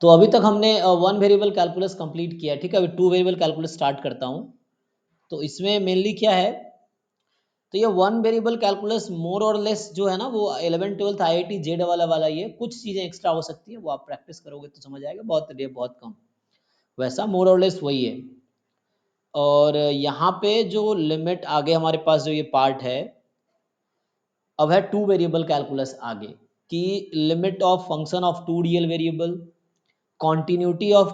तो अभी तक हमने वन वेरिएबल कैलकुलस कंप्लीट किया, ठीक है। अभी टू वेरिएबल कैलकुलस स्टार्ट करता हूँ। तो इसमें मेनली क्या है, तो ये वन वेरिएबल कैलकुलस मोर और लेस जो है ना, वो 11th 12th IIT जेड वाला ये कुछ चीज़ें एक्स्ट्रा हो सकती है, वो आप प्रैक्टिस करोगे तो समझ आएगा, बहुत कम। वैसा मोर और लेस वही है। और यहाँ पे जो लिमिट आगे हमारे पास जो ये पार्ट है, अब है टू वेरिएबल कैलकुलस आगे, कि limit of function of two real variable, continuity of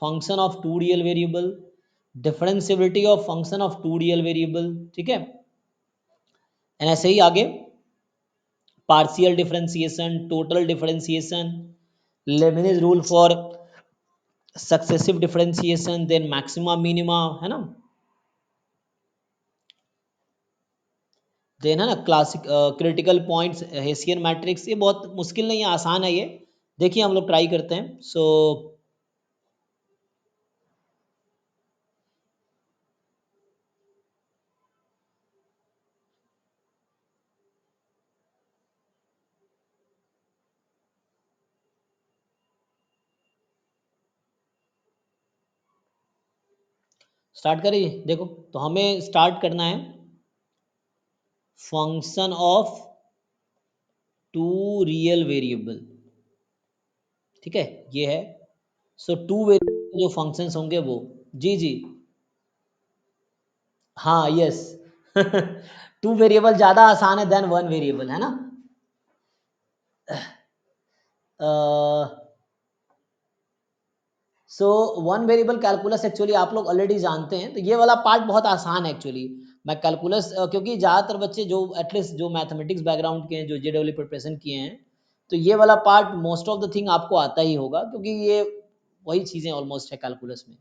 function of two real variable, differentiability of function of two real variable, ठीक है। एंड ऐसे ही आगे partial differentiation, total differentiation, Leibniz rule for successive differentiation, then maxima minima, है ना। Then है ना classic critical points, Hessian matrix. ये बहुत मुश्किल नहीं है, आसान है ये। देखिए हम लोग ट्राई करते हैं। सो स्टार्ट करिए। देखो, तो हमें स्टार्ट करना है function of two real variable, ठीक है, ये है। सो टू वेरिएबल जो फंक्शंस होंगे वो, जी जी, हाँ यस। टू वेरिएबल ज़्यादा आसान है देन वन वेरिएबल, है ना। So one variable calculus actually आप लोग ऑलरेडी जानते हैं, तो ये वाला पार्ट बहुत आसान है एक्चुअली। मैं कैलकुलस क्योंकि ज़्यादातर बच्चे जो एटलीस्ट जो मैथमेटिक्स बैकग्राउंड के हैं, जो JEE प्रिपरेशन किए हैं, तो ये वाला part most of the thing आपको आता ही होगा, क्योंकि ये वही चीज़ें ऑलमोस्ट है कैलकुलस में।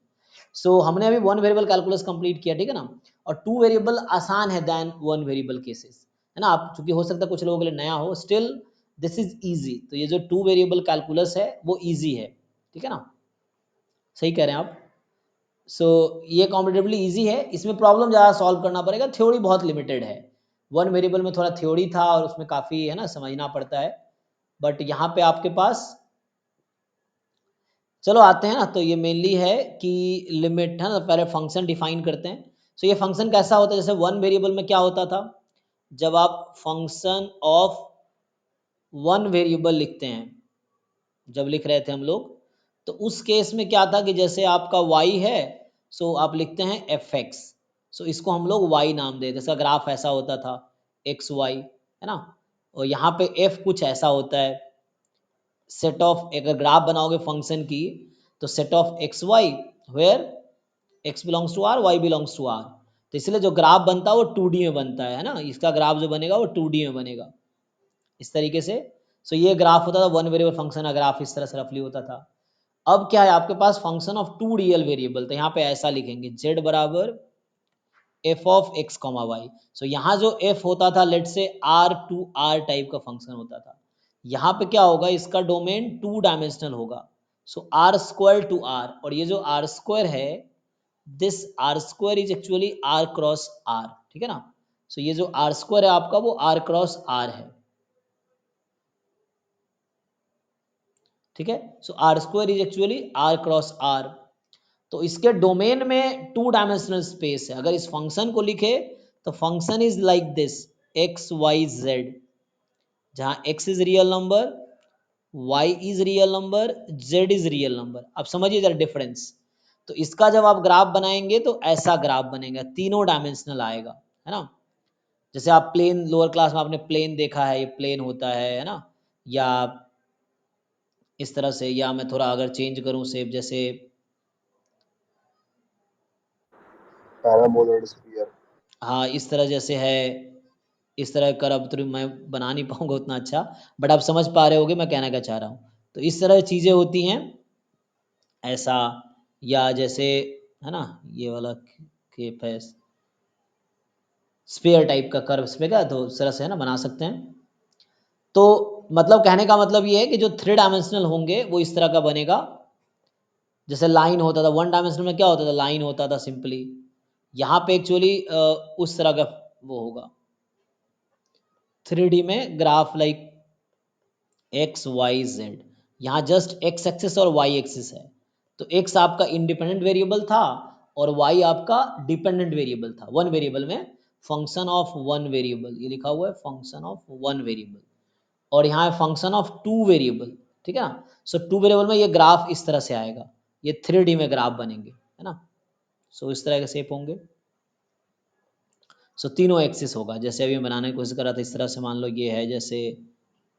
सो हमने अभी वन वेरिएबल कैलकुलस कंप्लीट किया, ठीक है ना। और टू वेरिएबल आसान है देन वन वेरिएबल केसेस, है ना। आप चूंकि हो सकता है कुछ लोगों के लिए नया हो, स्टिल दिस इज ईजी। तो ये जो टू वेरिएबल कैलकुलस है वो ईजी है, ठीक है ना। सही कह रहे हैं आप। सो ये कॉम्पिटेटिवली ईजी है, इसमें प्रॉब्लम ज़्यादा सॉल्व करना पड़ेगा, थ्योरी बहुत लिमिटेड है। वन वेरिएबल में थोड़ा थ्योरी था और उसमें काफ़ी है ना समझना पड़ता है, बट यहाँ पे आपके पास, चलो आते हैं ना। तो ये मेनली है कि लिमिट है ना, पहले फंक्शन डिफाइन करते हैं। सो ये फंक्शन कैसा होता है, जैसे वन वेरिएबल में क्या होता था, जब आप फंक्शन ऑफ वन वेरिएबल लिखते हैं, जब लिख रहे थे हम लोग, तो उस केस में क्या था कि जैसे आपका y है, सो आप लिखते हैं fx। सो इसको हम लोग y नाम देते, जैसा ग्राफ ऐसा होता था एक्स वाई, है ना। और यहाँ पे f कुछ ऐसा होता है, सेट ऑफ, एक ग्राफ बनाओगे फंक्शन की, तो set of x y where x belongs to R, y belongs to R. तो इसलिए जो ग्राफ बनता है वो 2D में बनता है ना, इसका ग्राफ जो बनेगा वो 2D में बनेगा इस तरीके से। सो ये ग्राफ होता था वन वेरिएबल फंक्शन का ग्राफ, इस तरह से रफली होता था। अब क्या है आपके पास function of two real variable, तो यहाँ पे ऐसा लिखेंगे z बराबर F of x comma Y. So यहाँ जो f होता था, let say r to r type का फंक्शन होता था, यहाँ पे क्या होगा, इसका डोमेन टू डायमेंशनल होगा। So are square to R, और ये जो आर स्क्वायर है, this R square is actually R cross R, ठीक है ना। सो ये जो आर स्क्वायर है आपका, वो आर क्रॉस आर है, ठीक है। So are square is actually R cross R. तो इसके डोमेन में टू डायमेंशनल स्पेस है। अगर इस फंक्शन को लिखे तो function is like this, X Y Z, जहां X is real number, Y is real number, Z is real number. अब समझिए जरा डिफरेंस। तो इसका जब आप ग्राफ बनाएंगे तो ऐसा ग्राफ बनेगा, तीनों डायमेंशनल आएगा, है ना। जैसे आप प्लेन, लोअर क्लास में आपने प्लेन देखा है, ये प्लेन होता है ना। या इस तरह से, या मैं थोड़ा अगर चेंज करूं शेप, जैसे पैराबोलॉइड स्फीयर। हाँ इस तरह जैसे है, इस तरह कर, अब तो मैं बना नहीं पाऊंगा उतना अच्छा, बट आप समझ पा रहे होगे मैं कहना क्या चाह रहा हूँ। तो इस तरह चीज़ें होती हैं ऐसा, या जैसे है ना, ये वाला केप है, स्पेयर टाइप का कर्व पे का, तो इस तरह से है ना बना सकते हैं। तो मतलब कहने का मतलब ये है कि जो थ्री डायमेंशनल होंगे वो इस तरह का बनेगा। जैसे लाइन होता था वन डायमेंशनल में, क्या होता था, लाइन होता था सिंपली। यहाँ पे एक्चुअली उस तरह का वो होगा 3D में graph, like x Y z. यहाँ जस्ट एक्स एक्सिस और वाई एक्सिस है, तो एक्स आपका इंडिपेंडेंट वेरिएबल था और वाई आपका डिपेंडेंट वेरिएबल था। वन वेरिएबल में फंक्शन ऑफ वन वेरिएबल, ये लिखा हुआ है फंक्शन ऑफ वन वेरिएबल, और यहाँ है फंक्शन ऑफ टू वेरिएबल, ठीक है ना। सो टू वेरिएबल में ये ग्राफ इस तरह से आएगा, ये 3D में ग्राफ बनेंगे, है ना। सो इस तरह के शेप होंगे। सो तीनों एक्सिस होगा, जैसे अभी बनाने की कोशिश कर रहा था इस तरह से, मान लो ये है जैसे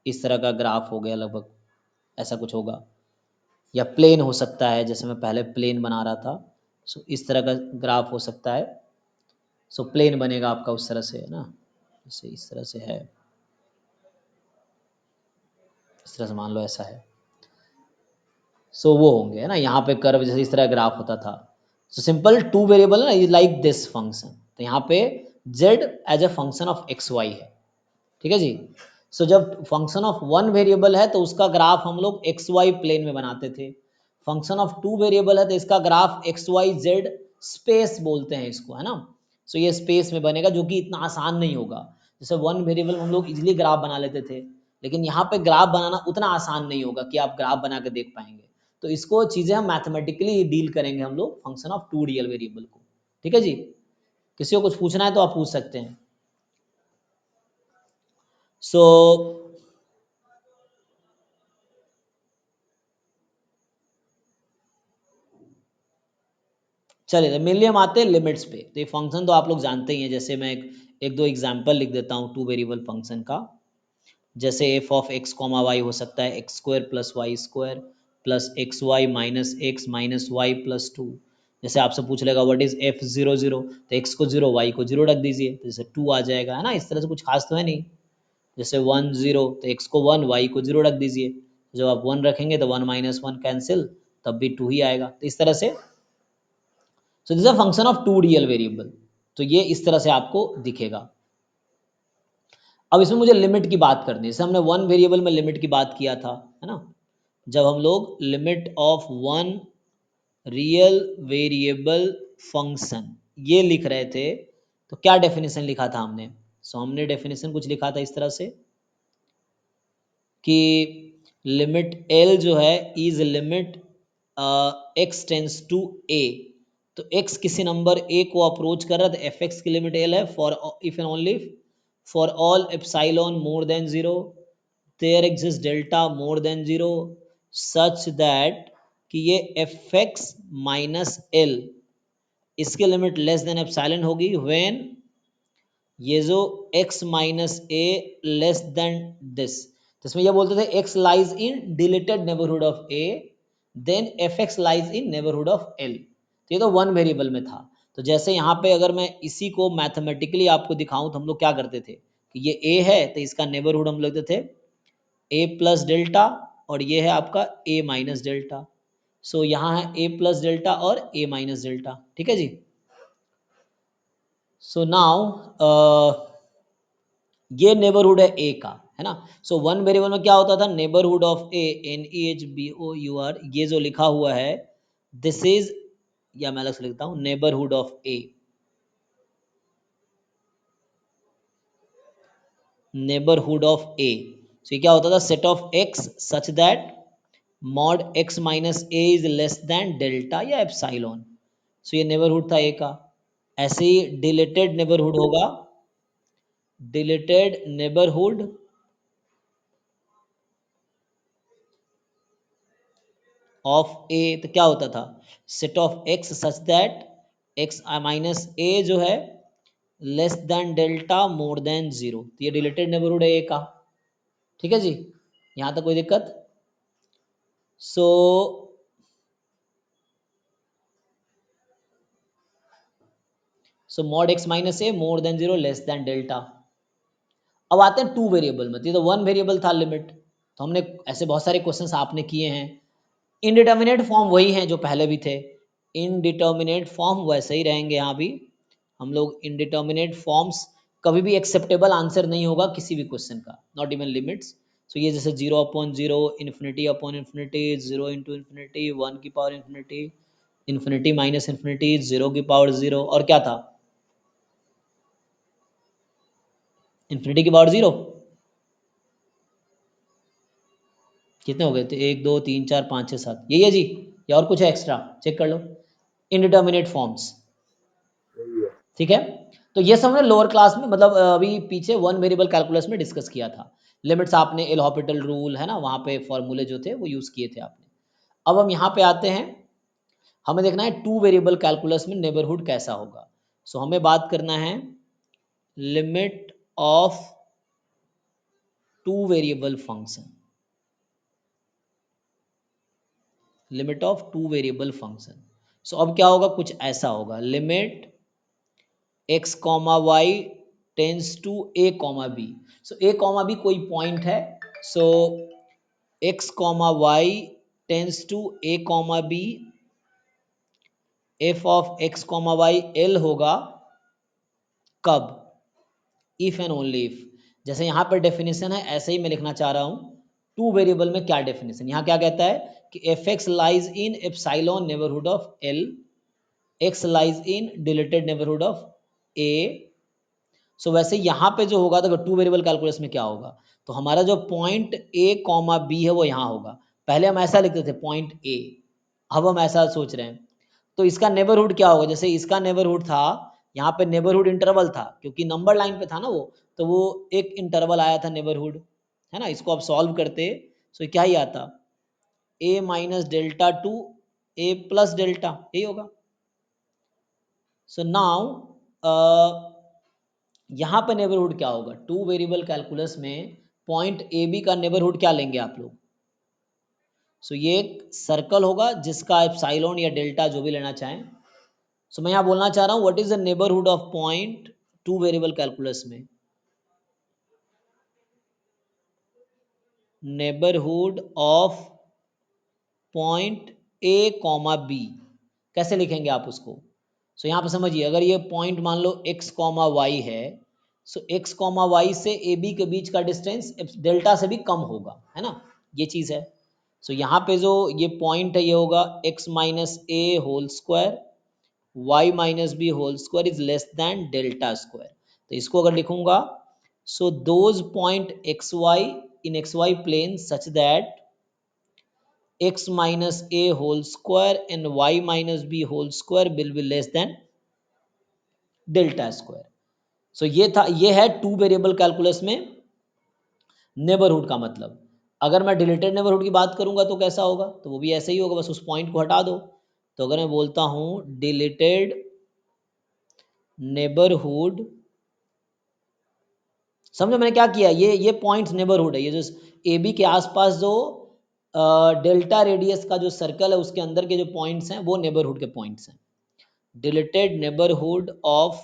इस तरह का ग्राफ हो गया लगभग, ऐसा कुछ होगा, या प्लेन हो सकता है, जैसे मैं पहले प्लेन बना रहा था। सो इस तरह का ग्राफ हो सकता है। सो प्लेन बनेगा आपका उस तरह से, है ना, जैसे इस तरह से है, इस तरह से मान लो ऐसा है। सो वो होंगे, है ना, यहाँ पे कर्व जैसे इस तरह ग्राफ होता था। सो सिंपल टू वेरिएबल है ना, लाइक दिस फंक्शन, तो यहाँ पे z as a function of x y है, ठीक है जी। सो जब फंक्शन ऑफ वन वेरिएबल है तो उसका ग्राफ हम लोग एक्स वाई प्लेन में बनाते थे। फंक्शन ऑफ टू वेरिएबल है तो इसका graph x Y z space बोलते हैं इसको, है ना। सो ये स्पेस में बनेगा, जो कि इतना आसान नहीं होगा। जैसे वन वेरिएबल हम लोग इजीली ग्राफ बना लेते थे, लेकिन यहाँ पे ग्राफ बनाना उतना आसान नहीं होगा कि आप ग्राफ बना के देख पाएंगे। तो इसको चीजें हम मैथमेटिकली डील करेंगे हम लोग function of two real variable को, ठीक है जी। किसी को कुछ पूछना है तो आप पूछ सकते हैं। सो चलिए, तो मेनली हम आते हैं लिमिट्स पे। तो ये फंक्शन तो आप लोग जानते ही हैं, जैसे मैं एक दो एग्जांपल लिख देता हूँ टू वेरिएबल फंक्शन का। जैसे f of x comma y हो सकता है x square plus Y square plus x Y minus x minus y plus two. जैसे आपसे पूछ लेगा what is f zero zero, तो एक्स को जीरो वाई को जीरो रख दीजिए, तो जैसे टू आ जाएगा, है ना। इस तरह से कुछ खास तो है नहीं। जैसे वन जीरो, तो एक्स को वन वाई को जीरो रख दीजिए, जब आप वन रखेंगे तो वन माइनस वन कैंसिल, तब भी टू ही आएगा। तो इस तरह से, so this a function of two real variable, तो ये इस तरह से आपको दिखेगा। अब इसमें मुझे लिमिट की बात करनी है, जैसे हमने वन वेरिएबल में लिमिट की बात किया था, है ना। जब हम लोग limit of one real variable function ये लिख रहे थे, तो क्या डेफिनेशन लिखा था हमने। सो हमने डेफिनेशन कुछ लिखा था इस तरह से कि लिमिट एल जो है is limit X tends to A. तो एक्स किसी नंबर ए को अप्रोच कर रहा है तो एफ एक्स की लिमिट एल है, for if and only for all epsilon more than zero there exist delta more than zero such that कि ये एफ एक्स माइनस एल इसकी लिमिट लेस देन एप्सिलॉन होगी व्हेन ये जो x minus a less than this, तो इसमें ये बोलते थे x lies in deleted neighbourhood of a then fx lies in neighbourhood of l। तो ये तो वन वेरिएबल में था। तो जैसे यहाँ पे अगर मैं इसी को मैथमेटिकली आपको दिखाऊं तो हम लोग क्या करते थे कि ये a है तो इसका नेबरहुड हम लिखते थे a प्लस डेल्टा, और ये है आपका a माइनस डेल्टा। सो यहाँ है a प्लस डेल्टा और a माइनस डेल्टा, ठीक है जी। सो नाउ ये नेबरहुड है ए का, है ना। सो वन वेरिएबल में क्या होता था, neighbourhood of A N E H B O U R, ये जो लिखा हुआ है दिस इज, या मैं अलग से लिखता हूं neighbourhood of A, neighbourhood of A. So ये क्या होता था, set of X such that mod X minus A is less than delta या एप्सिलॉन। सो ये नेबरहुड था ए का। ऐसे ही डिलेटेड नेबरहुड होगा, डिलेटेड नेबरहुड ऑफ ए, तो क्या होता था, set of X such that X minus A जो है less than delta more than zero, तो ये डिलेटेड नेबरहुड है ए का, ठीक है जी। यहां तक कोई दिक्कत। So so mod X minus A more than zero less than delta. अब आते हैं टू वेरिएबल में, तो ये तो वन वेरिएबल था लिमिट, तो हमने ऐसे बहुत सारे क्वेश्चंस आपने किए हैं। इनडिटर्मिनेट फॉर्म वही हैं जो पहले भी थे, इनडिटर्मिनेट फॉर्म वैसे ही रहेंगे यहाँ भी। हम लोग इनडिटर्मिनेट फॉर्म्स कभी भी एक्सेप्टेबल आंसर नहीं होगा किसी भी क्वेश्चन का, नॉट इवन लिमिट्स। सो ये जैसे zero upon zero, infinity upon infinity, zero into infinity, one की power infinity, infinity minus infinity, zero की पावर जीरो, और क्या था, इन्फिनिटी की पावर जीरो, कितने हो गए थे? 1 2 3 4 5 6 7, यही है जी, या और कुछ है एक्स्ट्रा? चेक कर लो। इनडिटर्मिनेट फॉर्म्स, ठीक है। तो ये सब हमने लोअर क्लास में, मतलब अभी पीछे वन वेरिएबल कैलकुलस में डिस्कस किया था। लिमिट्स आपने एल हॉपिटल रूल है ना, वहाँ पे फॉर्मूले जो थे वो यूज़ किए थे आपने। अब हम यहाँ पे आते हैं, हमें देखना है टू वेरिएबल कैलकुलस में नेबरहुड कैसा होगा। सो हमें बात करना है limit of two variable function, limit of two variable function. So अब क्या होगा, कुछ ऐसा होगा, limit x comma Y tends to a comma B. So a comma B कोई पॉइंट है, so x comma Y tends to a comma B, f of x comma Y l होगा कब, इफ एंड ओनली इफ। जैसे यहाँ पर definition है, ऐसे ही मैं लिखना चाह रहा हूँ टू वेरिएबल में क्या डेफिनेशन। यहाँ क्या कहता है कि F X lies in epsilon neighbourhood of L, X lies in deleted neighbourhood of A. So वैसे यहाँ पे जो होगा, तो टू वेरिएबल कैलकुलस में क्या होगा, तो हमारा जो पॉइंट ए कॉमा बी है वो यहाँ होगा। पहले हम ऐसा लिखते थे पॉइंट ए, अब हम ऐसा सोच रहे हैं, तो इसका नेबरहुड क्या होगा। जैसे इसका नेबरहुड था, यहाँ पे नेबरहुड इंटरवल था, क्योंकि नंबर लाइन पे था ना वो, तो वो एक इंटरवल आया था नेबरहुड, है ना। इसको आप सॉल्व करते सो क्या ही आता, ए minus delta to A plus delta, यही होगा। सो नाउ यहाँ पे नेबरहुड क्या होगा, टू वेरिएबल कैलकुलस में पॉइंट ए बी का नेबरहुड क्या लेंगे आप लोग। सो ये एक सर्कल होगा जिसका एप्सिलॉन या डेल्टा जो भी लेना चाहें। सो मैं यहाँ बोलना चाह रहा हूँ what is the neighbourhood of point two variable calculus में, neighbourhood of point A comma B, कैसे लिखेंगे आप उसको। सो यहाँ पर समझिए, अगर ये पॉइंट मान लो x कॉमा वाई है, सो x कॉमा वाई से ए बी के बीच का डिस्टेंस डेल्टा से भी कम होगा, है ना, ये चीज़ है। सो यहाँ पे जो ये पॉइंट है ये होगा x minus A whole square Y minus B whole square is less than delta square. तो इसको अगर लिखूंगा, so those point x y in x y plane such that x minus a whole square and y minus b whole square will be less than delta square. So ये था, ये है two variable calculus में neighbourhood का मतलब। अगर मैं deleted neighbourhood की बात करूंगा तो कैसा होगा, तो वो भी ऐसे ही होगा, बस उस पॉइंट को हटा दो। तो अगर मैं बोलता हूं डिलीटेड नेबरहुड, समझो मैंने क्या किया, ये पॉइंट्स नेबरहुड है, ये जो ए बी के आसपास जो डेल्टा रेडियस का जो सर्कल है उसके अंदर के जो पॉइंट्स हैं वो नेबरहुड के पॉइंट्स हैं। Deleted neighbourhood of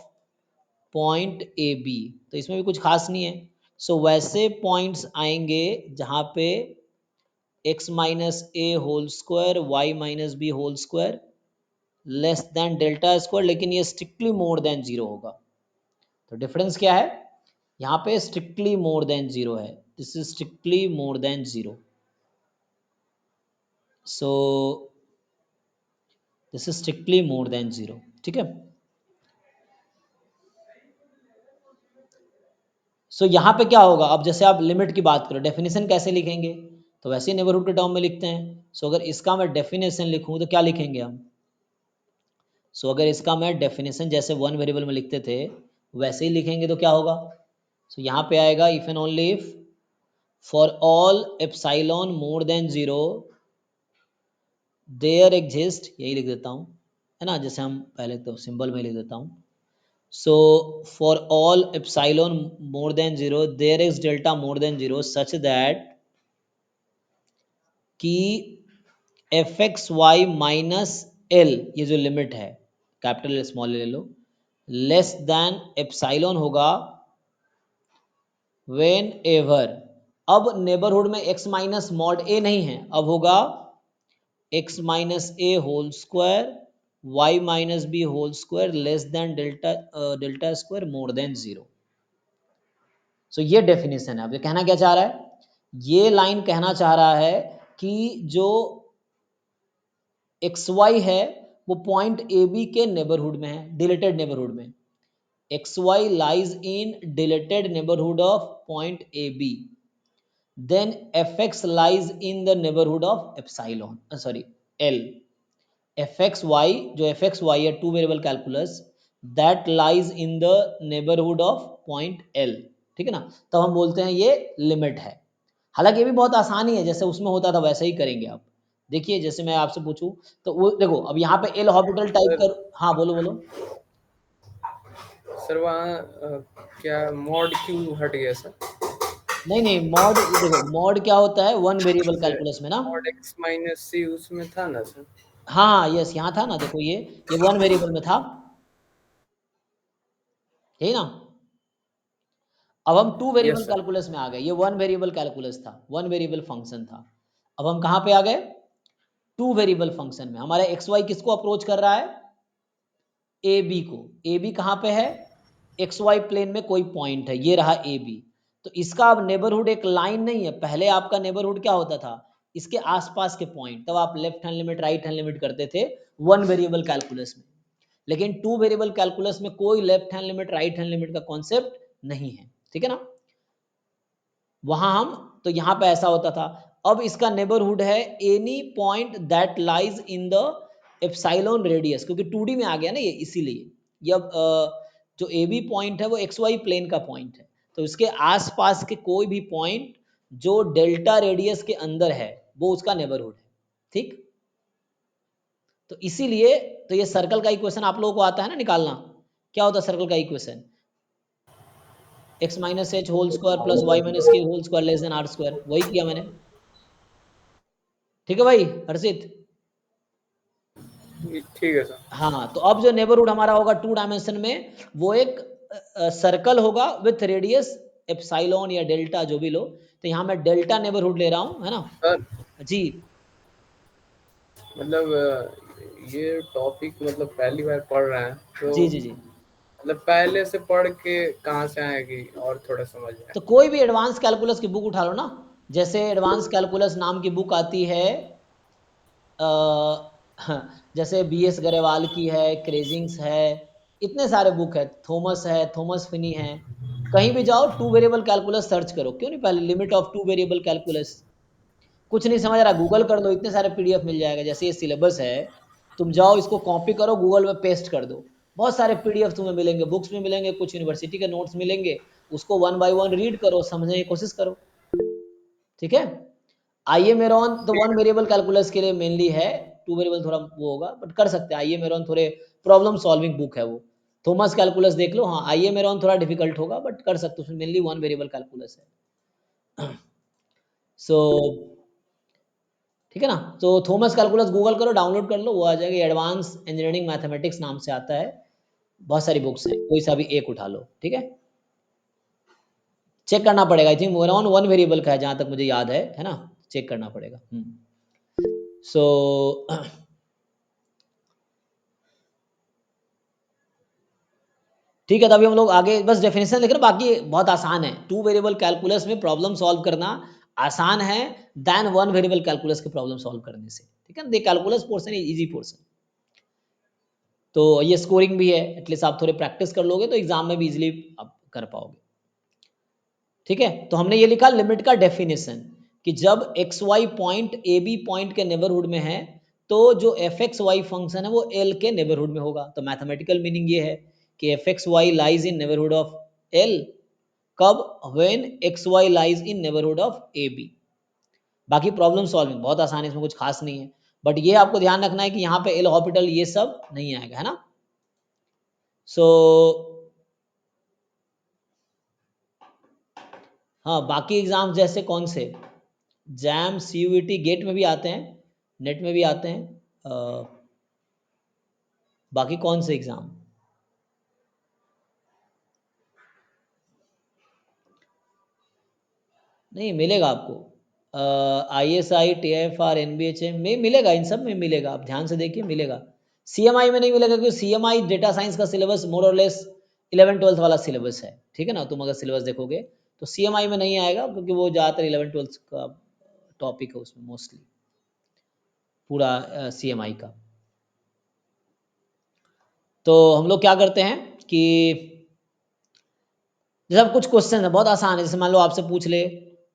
point A B, तो इसमें भी कुछ खास नहीं है। सो वैसे पॉइंट्स आएंगे जहाँ पे x माइनस ए whole square Y minus B whole square less than delta square, लेकिन ये स्ट्रिक्टली मोर देन जीरो होगा। तो डिफरेंस क्या है, यहाँ पे स्ट्रिक्टली मोर देन जीरो है, this is strictly more than zero. So this is strictly more than zero, ठीक है। सो यहाँ पे क्या होगा, अब जैसे आप लिमिट की बात करो, डेफिनेशन कैसे लिखेंगे, तो वैसे ही नेबरहुड के टर्म में लिखते हैं। सो अगर इसका मैं डेफिनेशन लिखूँ तो क्या लिखेंगे हम। सो अगर इसका मैं डेफिनेशन जैसे वन वेरिएबल में लिखते थे वैसे ही लिखेंगे तो क्या होगा। सो यहाँ पे आएगा if and only if for all epsilon more than zero there exist, यही लिख देता हूँ, है ना, जैसे हम पहले तो सिंबल में लिख देता हूँ। So for all epsilon more than zero there is delta more than zero such that कि F x Y minus L, ये जो लिमिट है कैपिटल स्मॉल ले लो, लेस देन एप्सिलॉन होगा व्हेन एवर। अब नेबरहुड में x माइनस मॉड ए नहीं है, अब होगा x माइनस ए whole square Y minus B whole square less than delta square more than zero. So ये डेफिनेशन है। अब ये कहना क्या चाह रहा है, ये लाइन कहना चाह रहा है कि जो एक्स वाई है वो पॉइंट ए बी के नेबरहुड में है, डिलीटेड नेबरहुड में। X Y lies in deleted neighbourhood of point A b, then fx lies in the neighborhood of epsilon, sorry, L. fxy, जो fxy है two variable calculus, that lies in the neighbourhood of point L, ठीक है ना। तब हम बोलते हैं ये लिमिट है। हालांकि ये भी बहुत आसान ही है, जैसे उसमें होता था वैसे ही करेंगे आप। देखिए जैसे मैं आपसे पूछूं तो वो देखो, अब यहाँ पे एल हॉस्पिटल टाइप सर कर, हाँ बोलो बोलो। सर वहाँ क्या मॉड क्यों हट गया सर? नहीं नहीं, मॉड देखो, मॉड क्या होता है, वन वेरिएबल कैलकुलस में ना। मॉड एक्स माइनस सी उसमें था ना सर? हाँ यस, यहाँ था ना, देखो ये वन वेरिएबल में था, यही ना। अब हम two variable yes sir. Calculus में आ गए, ये वन वेरिएबल कैलकुलस था, वन वेरिएबल फंक्शन था। अब हम कहाँ पे आ गए, टू वेरिएबल फंक्शन में। हमारा एक्स वाई किसको अप्रोच कर रहा है, ए बी को। ए बी कहाँ पे है, एक्स वाई प्लेन में कोई पॉइंट है, ये रहा ए बी। तो इसका अब नेबरहुड एक लाइन नहीं है, पहले आपका नेबरहुड क्या होता था, इसके आसपास के पॉइंट, तब आप left hand limit right hand limit करते थे वन वेरिएबल कैलकुलस में। लेकिन टू वेरिएबल कैलकुलस में कोई left hand limit right hand limit का कॉन्सेप्ट नहीं है, ठीक है ना। वहां हम, तो यहां पे ऐसा होता था। अब इसका नेबरहुड है any point that lies in the epsilon radius, क्योंकि 2D में आ गया ना ये, इसीलिए ये अब जो ए बी पॉइंट है वो एक्स वाई प्लेन का पॉइंट है, तो इसके आसपास के कोई भी पॉइंट जो डेल्टा रेडियस के अंदर है वो उसका नेबरहुड है, ठीक। तो इसीलिए, तो ये सर्कल का इक्वेशन आप लोगों को आता है ना निकालना, क्या होता है सर्कल का equation, X minus H whole square plus Y minus K whole square less than R square, वही किया मैंने, ठीक है भाई हर्षित। ठीक है सर। हाँ, तो अब जो नेबरहुड हमारा होगा टू डायमेंशन में, वो एक सर्कल होगा विथ रेडियस एप्सिलॉन या डेल्टा जो भी लो। तो यहाँ मैं डेल्टा नेबरहुड ले रहा हूँ, है ना। सर जी मतलब ये टॉपिक मतलब पहली बार पढ़ रहे हैं तो जी जी जी। मतलब पहले से पढ़ के कहाँ से आएगी और थोड़ा समझ आए। तो कोई भी एडवांस कैलकुलस की बुक उठा लो ना, जैसे एडवांस कैलकुलस नाम की बुक आती है, जैसे बी एस गरेवाल की है, क्रेजिंग्स है, इतने सारे बुक है, थॉमस है, थॉमस फिनी है। कहीं भी जाओ टू वेरिएबल कैलकुलस सर्च करो, क्यों नहीं, पहले limit of two variable calculus. कुछ नहीं समझ रहा, गूगल कर दो, इतने सारे पीडीएफ मिल जाएगा। जैसे ये सिलेबस है, तुम जाओ इसको कॉपी करो, गूगल में पेस्ट कर दो, बहुत सारे पीडीएफ तुम्हें मिलेंगे, बुक्स में मिलेंगे, कुछ यूनिवर्सिटी के नोट्स मिलेंगे, उसको वन बाय वन रीड करो, समझने की कोशिश करो, ठीक है। आईए मेरॉन तो वन वेरिएबल कैलकुलस के लिए मेनली है, टू वेरिएबल थोड़ा वो होगा, बट कर सकते हैं। आईए मेरॉन थोड़े प्रॉब्लम सॉल्विंग बुक है वो। थॉमस कैलकुलस देख लो, हाँ आईए मेरॉन थोड़ा डिफिकल्ट होगा, बट कर सकते हो, उसमें मेनली वन वेरिएबल कैलकुलस है। सो ठीक है ना। तो थॉमस कैलकुलस गूगल करो, डाउनलोड कर लो, वो आ जाएगा। एडवांस इंजीनियरिंग मैथमेटिक्स नाम से आता है, बहुत सारी बुक्स हैं, कोई सा भी एक उठा लो, ठीक है। चेक करना पड़ेगा, I think moron one variable का है जहां तक मुझे याद है ना, चेक करना पड़ेगा। सो ठीक है, तभी हम लोग आगे बस डेफिनेशन लिख रहे हैं, बाकी बहुत आसान है। टू वेरिएबल कैलकुलस में प्रॉब्लम सॉल्व करना आसान है देन वन वेरिएबल कैलकुलस के प्रॉब्लम सॉल्व करने से, ठीक है। Calculus portion is easy portion, तो ये स्कोरिंग भी है, एटलीस्ट आप थोड़े प्रैक्टिस कर लोगे तो एग्जाम में भी इजीली आप कर पाओगे, ठीक है। तो हमने ये लिखा लिमिट का डेफिनेशन, कि जब एक्स वाई पॉइंट ए बी पॉइंट के नेबरहुड में है, तो जो एफ एक्स वाई फंक्शन है वो एल के नेबरहुड में होगा। तो मैथमेटिकल मीनिंग ये है कि F x Y lies in neighbourhood of L, कब, when x Y lies in neighbourhood of A B. बाकी प्रॉब्लम सॉल्विंग बहुत आसान है, इसमें कुछ खास नहीं है, बट ये आपको ध्यान रखना है कि यहाँ पे एल हॉस्पिटल ये सब नहीं आएगा, है ना। सो हाँ, बाकी एग्जाम जैसे कौन से, JAM C U T GATE में भी आते हैं, नेट में भी आते हैं, बाकी कौन से एग्जाम, नहीं मिलेगा आपको, I S I T F R N B H M में मिलेगा, इन सब में मिलेगा, आप ध्यान से देखिए मिलेगा। सी एम आई में नहीं मिलेगा, क्योंकि C M I data science का सिलेबस मोर और लेस 11th-12th वाला सिलेबस है, ठीक है ना। तुम अगर सिलेबस देखोगे तो सी एम आई में नहीं आएगा, क्योंकि वो ज़्यादातर 11th-12th का टॉपिक है उसमें, मोस्टली पूरा सी एम आई का। तो हम लोग क्या करते हैं कि जैसे अब कुछ क्वेश्चन है बहुत आसान है, जैसे मान लो आपसे पूछ ले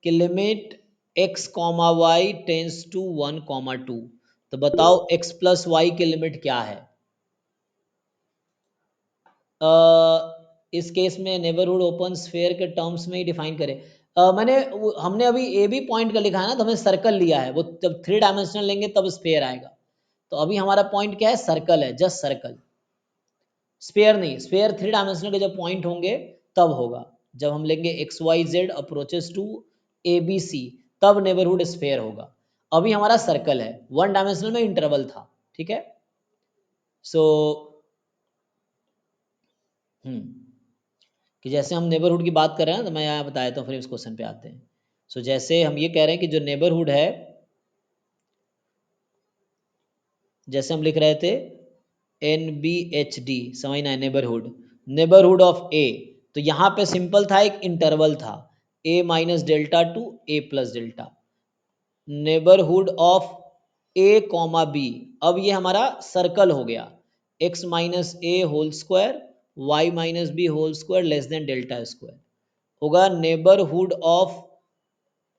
कि limit x comma Y tends to 1 comma 2, तो बताओ x प्लस वाई की लिमिट क्या है? इस केस में नेबरहुड ओपन स्फेयर के टर्म्स में ही डिफाइन करें। हमने अभी ए बी पॉइंट का लिखा है ना, तो हमने सर्कल लिया है, वो जब 3 डायमेंशनल लेंगे तब स्फेयर आएगा। तो अभी हमारा पॉइंट क्या है? सर्कल है, जस्ट सर्कल, स्फेयर नहीं। स्फेयर 3 डायमेंशनल के जब पॉइंट होंगे तब होगा, जब हम लेंगे x Y z approaches to a B c, तब नेबरहुड स्फेयर होगा। अभी हमारा सर्कल है, 1 डायमेंशनल में इंटरवल था, ठीक है। सो कि जैसे हम नेबरहुड की बात कर रहे हैं ना, तो मैं यहाँ बता देता हूँ, फिर इस क्वेश्चन पे आते हैं। सो जैसे हम ये कह रहे हैं कि जो नेबरहुड है, जैसे हम लिख रहे थे NBHD, समझना है, नेबरहुड, नेबरहुड ऑफ ए, तो यहाँ पे सिंपल था, एक इंटरवल था, a minus delta to a plus delta, neighbourhood of A comma B. अब ये हमारा सर्कल हो गया, x माइनस ए whole square Y minus B whole square less than delta square, होगा neighbourhood of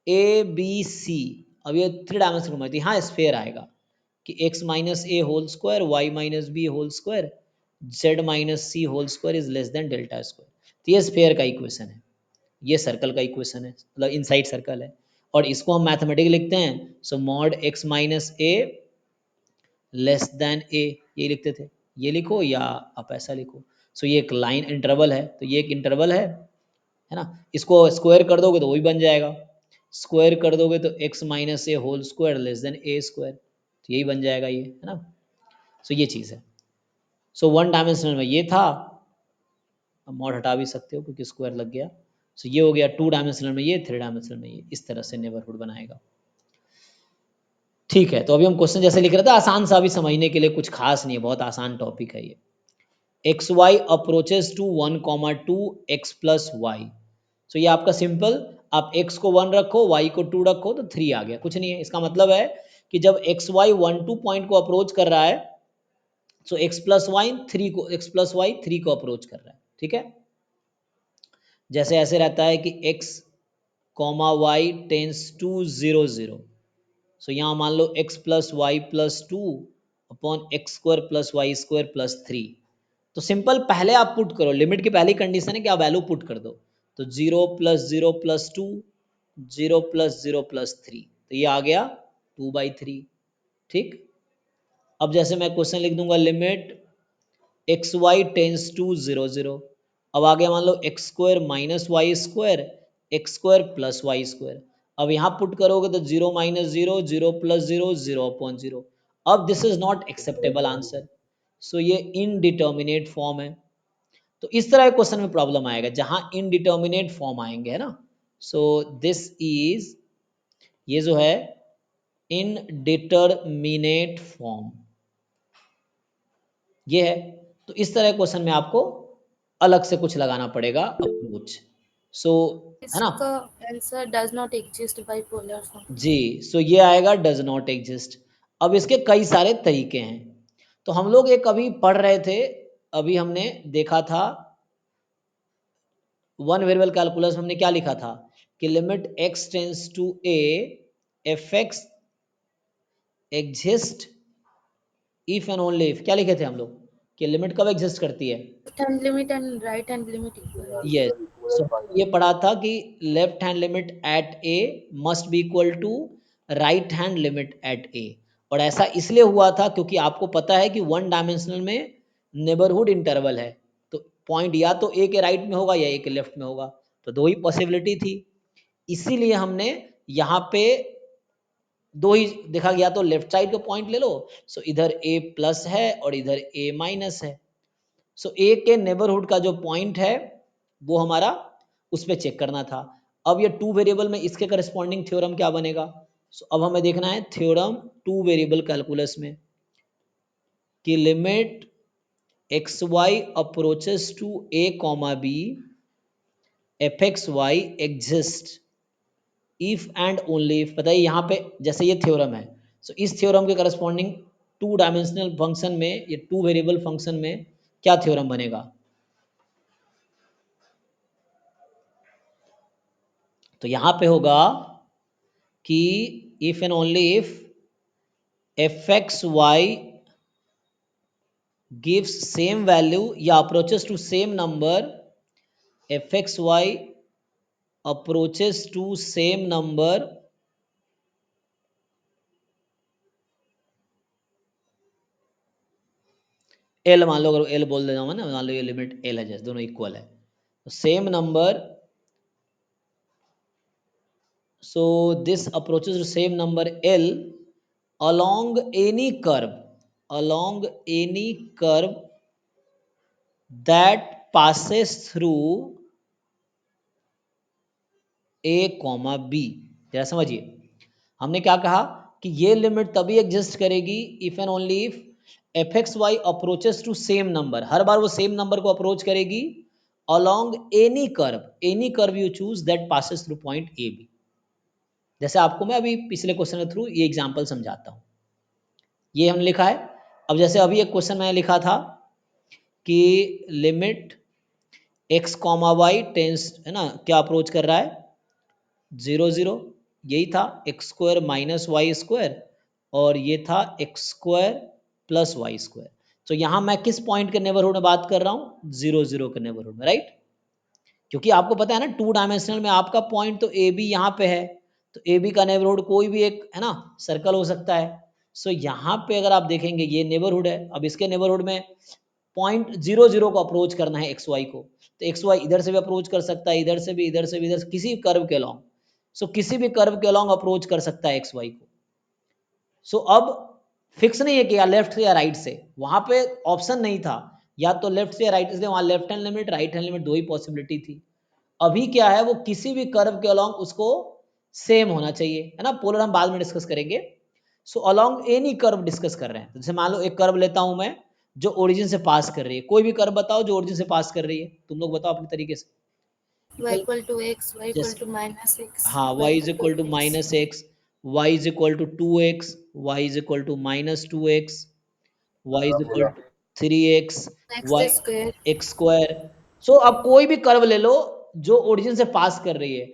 A B C. अब ये 3 dimensional में थी, हाँ स्फेयर आएगा कि x minus A whole square Y minus B whole square z minus c whole square is less than delta square. तो ये स्फेयर का इक्वेशन है, ये सर्कल का इक्वेशन है, मतलब इनसाइड सर्कल है। और इसको हम मैथमेटिकली लिखते हैं, सो mod x minus a less then ए, ये लिखते थे, ये लिखो या आप ऐसा लिखो। सो ये एक लाइन इंटरवल है, तो ये एक इंटरवल है ना। इसको स्क्वायर कर दोगे तो वही बन जाएगा, स्क्वायर कर दोगे तो x माइनस ए होल स्क्वायर लेस देन ए स्क्वायर, तो यही बन जाएगा ये, है ना। सो ये चीज़ है। सो 1 डायमेंशनल में ये था, अब मॉड हटा भी सकते हो क्योंकि स्क्वायर लग गया। सो ये हो गया 2 डायमेंशनल में ये, 3 डायमेंशनल में ये, इस तरह से नेबरहुड बनाएगा। ठीक है, तो अभी हम क्वेश्चन जैसे लिख रहे थे, आसान सा, अभी समझने के लिए कुछ खास नहीं है, बहुत आसान टॉपिक है ये। X Y approaches to 1 comma 2 X plus Y. So ये आपका सिंपल, आप x को 1 रखो, y को 2 रखो, तो 3 आ गया, कुछ नहीं है। इसका मतलब है कि जब एक्स वाई 1 2 पॉइंट को अप्रोच कर रहा है, सो x प्लस वाई 3 को, x प्लस वाई 3 को अप्रोच कर रहा है, ठीक है। जैसे ऐसे रहता है कि x comma Y tends to 0 0, so यहाँ मान लो x plus y plus 2 upon x square plus Y square plus 3। तो सिंपल पहले आप पुट करो, लिमिट की पहली कंडीशन है कि आप वैल्यू पुट कर दो, तो 0 प्लस 0 प्लस 2, 0 प्लस 0 प्लस 3, तो ये आ गया 2/3, ठीक। अब जैसे मैं क्वेश्चन लिख दूंगा, limit x Y tends to 0 0, अब आ गया मान लो X square minus Y square x square plus Y square. अब यहाँ पुट करोगे तो 0 माइनस 0 0 प्लस 0 0 अपॉन 0। अब this is not acceptable answer, so ये इनडिटर्मिनेट फॉर्म है। तो इस तरह के क्वेश्चन में प्रॉब्लम आएगा जहां इनडिटर्मिनेट फॉर्म आएंगे, है ना। सो दिस इज, ये जो है इनडिटर्मिनेट फॉर्म, ये है। तो इस तरह के क्वेश्चन में आपको अलग से कुछ लगाना पड़ेगा अप्रोच, सो है ना। इसका answer does not exist bipolar form. जी, सो ये आएगा डज नॉट एग्जिस्ट। अब इसके कई सारे तरीके हैं, तो हम लोग एक अभी पढ़ रहे थे, अभी हमने देखा था वन वेरिएबल कैलकुलस, हमने क्या लिखा था कि limit x tends to a f x exist if and only if, क्या लिखे थे हम लोग कि लिमिट कब एग्जिस्ट करती है? Left hand limit and right hand limit equal. Yes, so ये पढ़ा था कि left hand limit at A must be equal to right hand limit at A. और ऐसा इसलिए हुआ था क्योंकि आपको पता है कि 1 डायमेंशनल में नेबरहुड इंटरवल है, तो पॉइंट या तो ए के राइट में होगा या ए के लेफ्ट में होगा, तो दो ही पॉसिबिलिटी थी। इसीलिए हमने यहाँ पे दो ही देखा गया, तो लेफ्ट साइड का पॉइंट ले लो, सो इधर a प्लस है और इधर a माइनस है। सो a के नेबरहुड का जो पॉइंट है वो हमारा उस पर चेक करना था। अब ये 2 वेरिएबल में इसके करस्पॉन्डिंग थ्योरम क्या बनेगा? सो अब हमें देखना है थ्योरम 2 वेरिएबल कैलकुलस में कि limit x Y approaches to a comma b f x y exist if and only if. बताइए यहाँ पे जैसे ये थ्योरम है, सो इस थ्योरम के करस्पॉन्डिंग 2 डायमेंशनल फंक्शन में, ये 2 वेरिएबल फंक्शन में क्या थ्योरम बनेगा? तो यहाँ पे होगा कि if and only if fxy gives same value या approaches to same number, fxy approaches to same number l, मान लो अगर l बोल दे जाऊंगा ना, मान लो ये लिमिट l है, जैसे दोनों इक्वल है, तो same number, so this approaches to same number l along any curve, along any curve that passes through a comma b। जरा समझिए, हमने क्या कहा कि ये लिमिट तभी एग्जिस्ट करेगी if and only if F x Y approaches to same number, हर बार वो सेम नंबर को अप्रोच करेगी along any curve you choose that passes through point a b। जैसे आपको मैं अभी पिछले क्वेश्चन के थ्रू ये एग्जांपल समझाता हूँ, ये हमने लिखा है। अब जैसे अभी एक क्वेश्चन मैंने लिखा था कि limit x comma Y tends, है ना, क्या अप्रोच कर रहा है 0 0, यही था x square minus Y square, और ये था x square plus Y square. तो यहाँ मैं किस पॉइंट के नेबरहुड में बात कर रहा हूँ, 0 0 के नेबरहुड में, राइट। क्योंकि आपको पता है ना 2 डायमेंशनल में आपका पॉइंट तो ए बी यहाँ पे है, तो ए बी का नेबरहुड कोई भी एक, है ना, सर्कल हो सकता है। सो यहाँ पे अगर आप देखेंगे ये नेबरहुड है, अब इसके नेबरहुड में पॉइंट 0 0 को अप्रोच करना है एक्स वाई को, तो एक्स वाई इधर से भी अप्रोच कर सकता है, इधर से भी, इधर से भी, इधर से, किसी कर्व के अलॉन्ग, सो किसी भी कर्व के अलॉन्ग अप्रोच कर सकता है एक्स वाई को। सो अब फिक्स नहीं है कि या लेफ्ट से या राइट से, वहां पे ऑप्शन नहीं था या तो लेफ्ट से या राइट, इसलिए वहां left hand limit right hand limit दो ही पॉसिबिलिटी थी। अभी क्या है, वो किसी भी कर्व के अलॉन्ग उसको सेम होना चाहिए, है ना, पोलर हम बाद में डिस्कस करेंगे। So along any curve discuss कर रहे हैं, जैसे मान लो एक कर्व लेता हूं मैं जो ओरिजिन से पास कर रही है, कोई भी कर्व बताओ जो ओरिजिन से पास कर रही है, तुम लोग बताओ अपने तरीके से। y equal to x, y equal जैसे to minus x, हाँ, y y is equal equal to to x. Minus X, Y is equal to 2x, Y is equal to minus 2x, Y is equal to 3x, X Y square. X square. So अब कोई भी curve ले लो जो origin से pass कर रही है,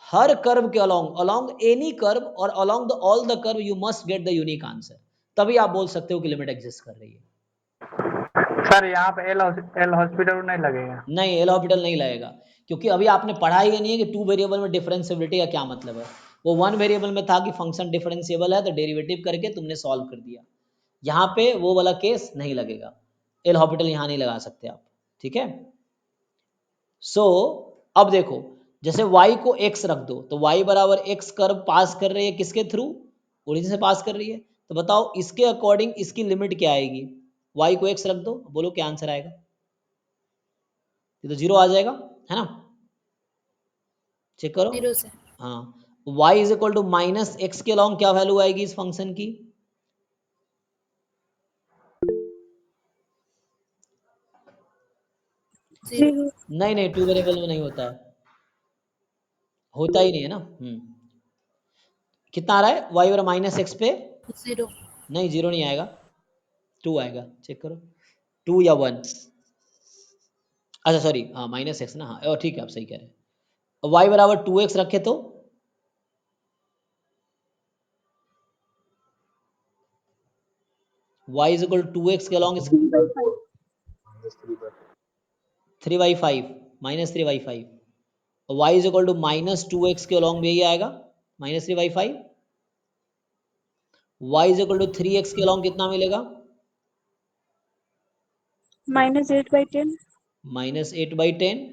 हर curve के अलोंग, अलोंग एनी कर्व और along the all the curve you must get the unique answer, तभी आप बोल सकते हो कि लिमिट एग्जिस्ट कर रही है। सर यहाँ पे एल हॉस्पिटल नहीं लगेगा? नहीं, एल हॉस्पिटल नहीं लगेगा, क्योंकि अभी आपने पढ़ा ही नहीं है कि 2 वेरिएबल में डिफरेंशिएबिलिटी का क्या मतलब है। वो 1 वेरिएबल में था कि फंक्शन डिफरेंशिएबल है तो डेरिवेटिव करके तुमने सॉल्व कर दिया, यहाँ पे वो वाला केस नहीं लगेगा, एल हॉस्पिटल यहाँ नहीं लगा सकते आप, ठीक है। सो अब देखो, जैसे y को x रख दो तो y बराबर x कर्व पास कर रही है किसके थ्रू, ओरिजिन से पास कर रही है, तो बताओ इसके अकॉर्डिंग इसकी लिमिट क्या आएगी, y को x रख दो, बोलो क्या आंसर आएगा, ये तो 0 आ जाएगा, है ना, चेक करो। 0 से. हाँ, y is equal to minus x के अलॉन्ग क्या वैल्यू आएगी इस फंक्शन की, Zero. नहीं नहीं, 2 वेरिएबल में नहीं होता है, होता ही नहीं है ना। कितना आ रहा है y और माइनस एक्स पे, 0. नहीं 0 नहीं आएगा, 2 आएगा, चेक करो, 2 या 1, अच्छा सॉरी, हाँ माइनस एक्स ना, हाँ, और ठीक है आप सही कह रहे हैं, y बराबर 2x रखे तो y is equal to 2x के along 3/5 minus 3/5, y is equal to minus 2x के अलॉन्ग भी यही आएगा minus 3/5, y is equal to 3x के अलॉन्ग कितना मिलेगा, -8/10. माइनस 8/10।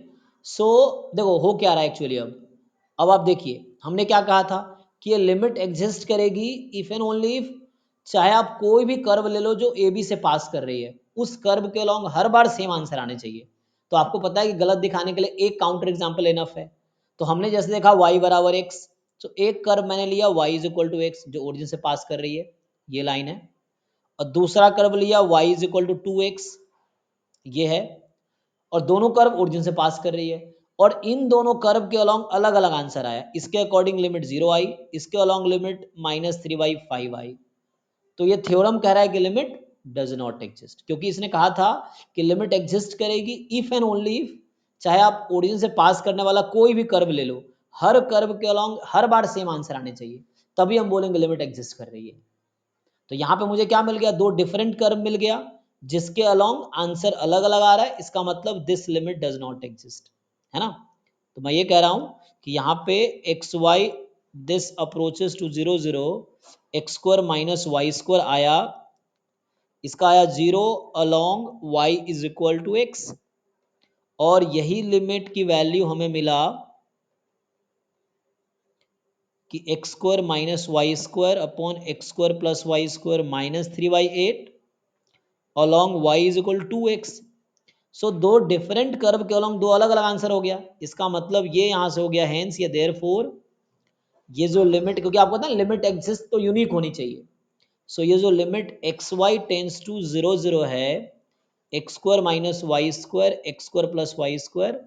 सो देखो हो क्या रहा है एक्चुअली, अब आप देखिए हमने क्या कहा था कि ये लिमिट एग्जिस्ट करेगी इफ एंड ओनली इफ, चाहे आप कोई भी कर्व ले लो जो ए बी से पास कर रही है, उस कर्व के अलॉन्ग हर बार सेम आंसर आने चाहिए। तो आपको पता है कि गलत दिखाने के लिए एक काउंटर एग्जाम्पल इनफ है। तो हमने जैसे देखा y बराबर x, तो एक कर्व मैंने लिया y is equal to x जो ओरिजिन से पास कर रही है, ये लाइन है, और दूसरा कर्व लिया y is equal to 2x, ये है, और दोनों कर्व ओरिजिन से पास कर रही है, और इन दोनों कर्व के अलॉन्ग अलग अलग आंसर आया, इसके अकॉर्डिंग लिमिट 0 आई, इसके अलॉन्ग लिमिट -3/5 आई। तो ये थ्योरम कह रहा है कि लिमिट डज नॉट एग्जिस्ट, क्योंकि इसने कहा था कि लिमिट एग्जिस्ट करेगी इफ एंड ओनली इफ, चाहे आप ओरिजिन से पास करने वाला कोई भी कर्व ले लो, हर कर्व के अलॉन्ग हर बार सेम आंसर आने चाहिए, तभी हम बोलेंगे लिमिट एग्जिस्ट कर रही है। तो यहाँ पे मुझे क्या मिल गया, दो डिफरेंट कर्व मिल गया जिसके अलॉन्ग आंसर अलग अलग आ रहा है, इसका मतलब this limit does not exist, है ना। तो मैं ये कह रहा हूँ कि यहाँ पे x y this approaches to 0 0 x square minus Y square आया, इसका आया 0 along y is equal to x, और यही लिमिट की वैल्यू हमें मिला कि x square minus Y square upon x square plus Y square minus 3/8 along y is equal to x. So दो डिफरेंट कर्व के अलॉन्ग दो अलग अलग आंसर हो गया, इसका मतलब ये यहां से हो गया हेंस, ये देयरफॉर ये जो लिमिट, क्योंकि आपको पता है लिमिट एग्जिस्ट तो यूनिक होनी चाहिए, सो ये जो limit x Y tends to 0 0 है, x square minus Y square x square plus Y square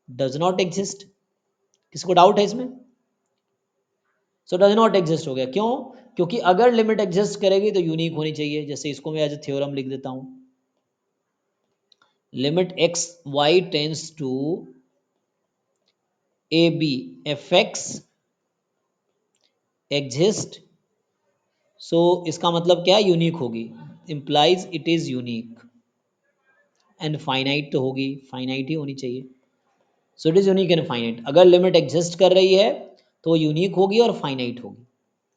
does not exist. किसको डाउट है इसमें? सो डज नॉट एग्जिस्ट हो गया, क्यों? क्योंकि अगर लिमिट एग्जिस्ट करेगी तो यूनिक होनी चाहिए। जैसे इसको मैं एज ए थ्योरम लिख देता हूं, limit x Y tends to a b f x exist, so इसका मतलब क्या है, यूनिक होगी, implies it is unique, and finite तो होगी, फाइनाइट ही होनी चाहिए। So it is unique and finite, अगर लिमिट एग्जिस्ट कर रही है तो यूनिक होगी और फाइनाइट होगी,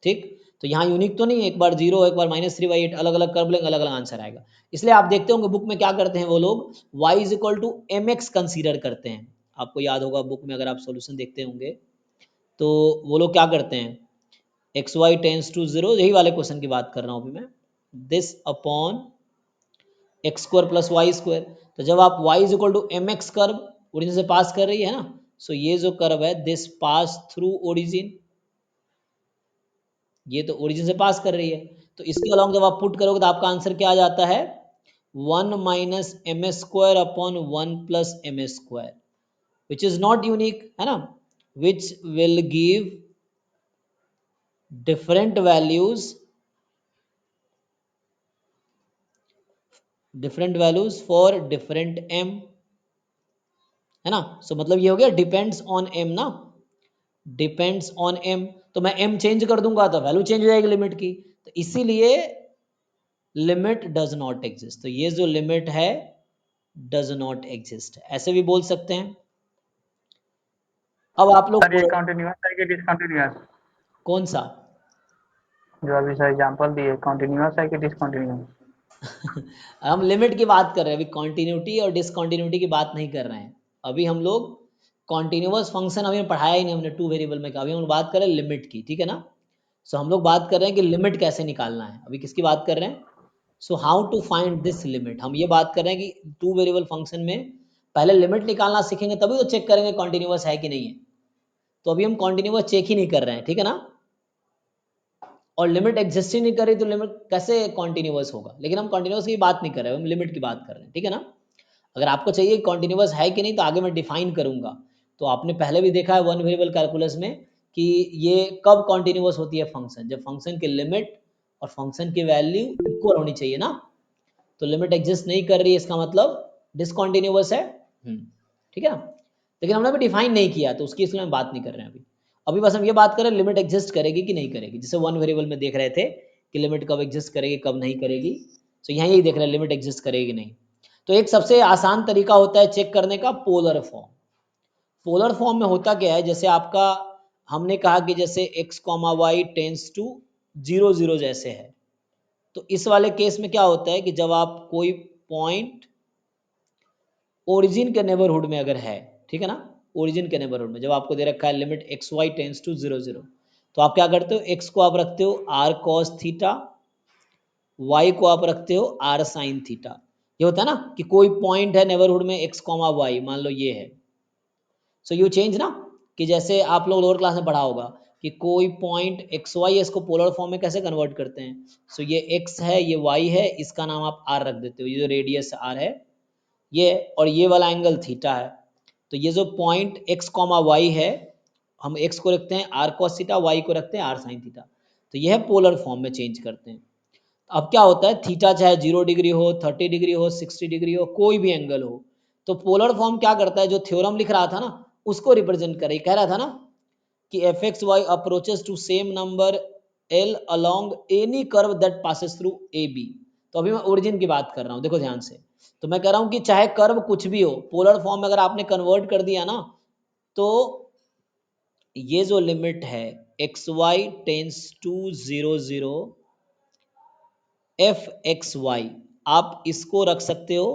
ठीक। तो यहाँ यूनिक तो नहीं है, एक बार 0 एक बार -3/8 अलग अलग कर लेंगे, अलग अलग आंसर आएगा। इसलिए आप देखते होंगे बुक में क्या करते हैं वो लोग, y is equal to m x consider करते हैं। आपको याद होगा बुक में अगर आप सोल्यूशन देखते होंगे तो वो लोग क्या करते हैं, एक्स वाई टेंस टू 0, यही वाले क्वेश्चन की बात कर रहा हूँ अभी मैं, this upon x square plus Y square. तो जब आप y is equal to m x curve origin से पास कर रही है ना, सो ये जो कर्व है दिस पास थ्रू ओरिजिन, ये तो ओरिजिन से पास कर रही है, तो इसके अलॉन्ग जब आप पुट करोगे तो आपका आंसर क्या आ जाता है, 1 minus m square upon 1 plus m square, which is not unique, है ना, which will give different values for different m, है ना। सो मतलब ये हो गया डिपेंड्स ऑन m ना, डिपेंड्स ऑन m, तो मैं m चेंज कर दूंगा तो वैल्यू चेंज हो जाएगी लिमिट की, तो इसीलिए लिमिट डज नॉट एग्जिस्ट। तो ये जो लिमिट है डज नॉट एग्जिस्ट, ऐसे भी बोल सकते हैं। अब आप लोग सर ये कंटिन्यूअस है कि डिसकंटिन्यूअस? कौन सा? जो अभी सर एग्जांपल दिए, कंटिन्यूअस है कि डिसकंटिन्यूअस? हम लिमिट की बात कर रहे हैं, अभी कॉन्टिन्यूटी और डिसकॉन्टिन्यूटी की बात नहीं कर रहे हैं। अभी हम लोग कॉन्टिन्यूअस फंक्शन अभी पढ़ाया ही नहीं हमने टू वेरिएबल में, अभी हम बात कर रहे हैं लिमिट की, ठीक है ना। सो हम लोग बात कर रहे हैं कि लिमिट कैसे निकालना है, अभी किसकी बात कर रहे हैं, so how to find this limit. हम ये बात कर रहे हैं कि टू वेरिएबल फंक्शन में पहले लिमिट निकालना सीखेंगे तभी तो चेक करेंगे कॉन्टिन्यूअस है कि नहीं है। तो अभी हम कॉन्टिन्यूअस चेक ही नहीं कर रहे हैं, ठीक है ना, और लिमिट एग्जिस्ट ही नहीं कर रही तो लिमिट कैसे कॉन्टिन्यूअस होगा। लेकिन हम कॉन्टिन्यूअस की बात नहीं कर रहे हैं, हम लिमिट की बात कर रहे हैं, ठीक है ना। अगर आपको चाहिए कॉन्टिन्यूअस है कि नहीं तो आगे मैं डिफाइन करूंगा। तो आपने पहले भी देखा है वन वेरिएबल कैलकुलस में कि ये कब कॉन्टिन्यूअस होती है फंक्शन, जब फंक्शन के लिमिट और फंक्शन की वैल्यू इक्वल होनी चाहिए ना। तो लिमिट एग्जिस्ट नहीं कर रही है इसका मतलब डिसकॉन्टिन्यूअस है, ठीक है ना। लेकिन हमने अभी डिफाइन नहीं किया तो उसकी इसलिए हम बात नहीं कर रहे हैं अभी। अभी बस हम ये बात करें लिमिट एग्जिस्ट करेगी कि नहीं करेगी, जैसे वन वेरिएबल में देख रहे थे कि लिमिट कब एग्जिस्ट करेगी कब नहीं करेगी। तो यहाँ यही देख रहे हैं लिमिट एग्जिस्ट करेगी नहीं। तो एक सबसे आसान तरीका होता है चेक करने का, पोलर फॉर्म। पोलर फॉर्म में होता क्या है, जैसे आपका हमने कहा कि जैसे x comma Y tends to 0 0 जैसे है, तो इस वाले केस में क्या होता है कि जब आप कोई पॉइंट ओरिजिन के नेबरहुड में अगर है, ठीक है ना, ओरिजिन के नेबरहुड में जब आपको दे रखा है limit x Y tends to 0 0, तो आप क्या करते हो, एक्स को आप रखते हो आर कॉस थीटा, वाई को आप रखते हो आर साइन थीटा। ये होता है ना कि कोई पॉइंट है नेबरहुड में एक्स कॉमा वाई, मान लो ये है, सो यू चेंज ना, कि जैसे आप लोग लोअर क्लास में पढ़ा होगा कि कोई पॉइंट एक्स वाई है, इसको पोलर फॉर्म में कैसे कन्वर्ट करते हैं। सो ये एक्स है ये वाई है, इसका नाम आप आर रख देते हो, ये जो रेडियस आर है ये, और ये वाला एंगल थीटा है। तो ये जो पॉइंट एक्स कॉमा वाई है, हम एक्स को रखते हैं आर कॉस थीटा, वाई को रखते हैं आर साइन थीटा, तो यह पोलर फॉर्म में चेंज करते हैं। अब क्या होता है, थीटा चाहे 0 डिग्री हो, 30 डिग्री हो, 60 डिग्री हो, कोई भी एंगल हो, तो पोलर फॉर्म क्या करता है, जो थ्योरम लिख रहा था ना उसको रिप्रेजेंट करे, कह रहा था ना कि F x Y approaches to same number L along any curve that passes through a B. तो अभी मैं ओरिजिन की बात कर रहा हूँ, देखो ध्यान से। तो मैं कह रहा हूँ कि चाहे कर्व कुछ भी हो, पोलर फॉर्म में अगर आपने कन्वर्ट कर दिया ना, तो ये जो लिमिट है x Y tends to 0 0 f x y, आप इसको रख सकते हो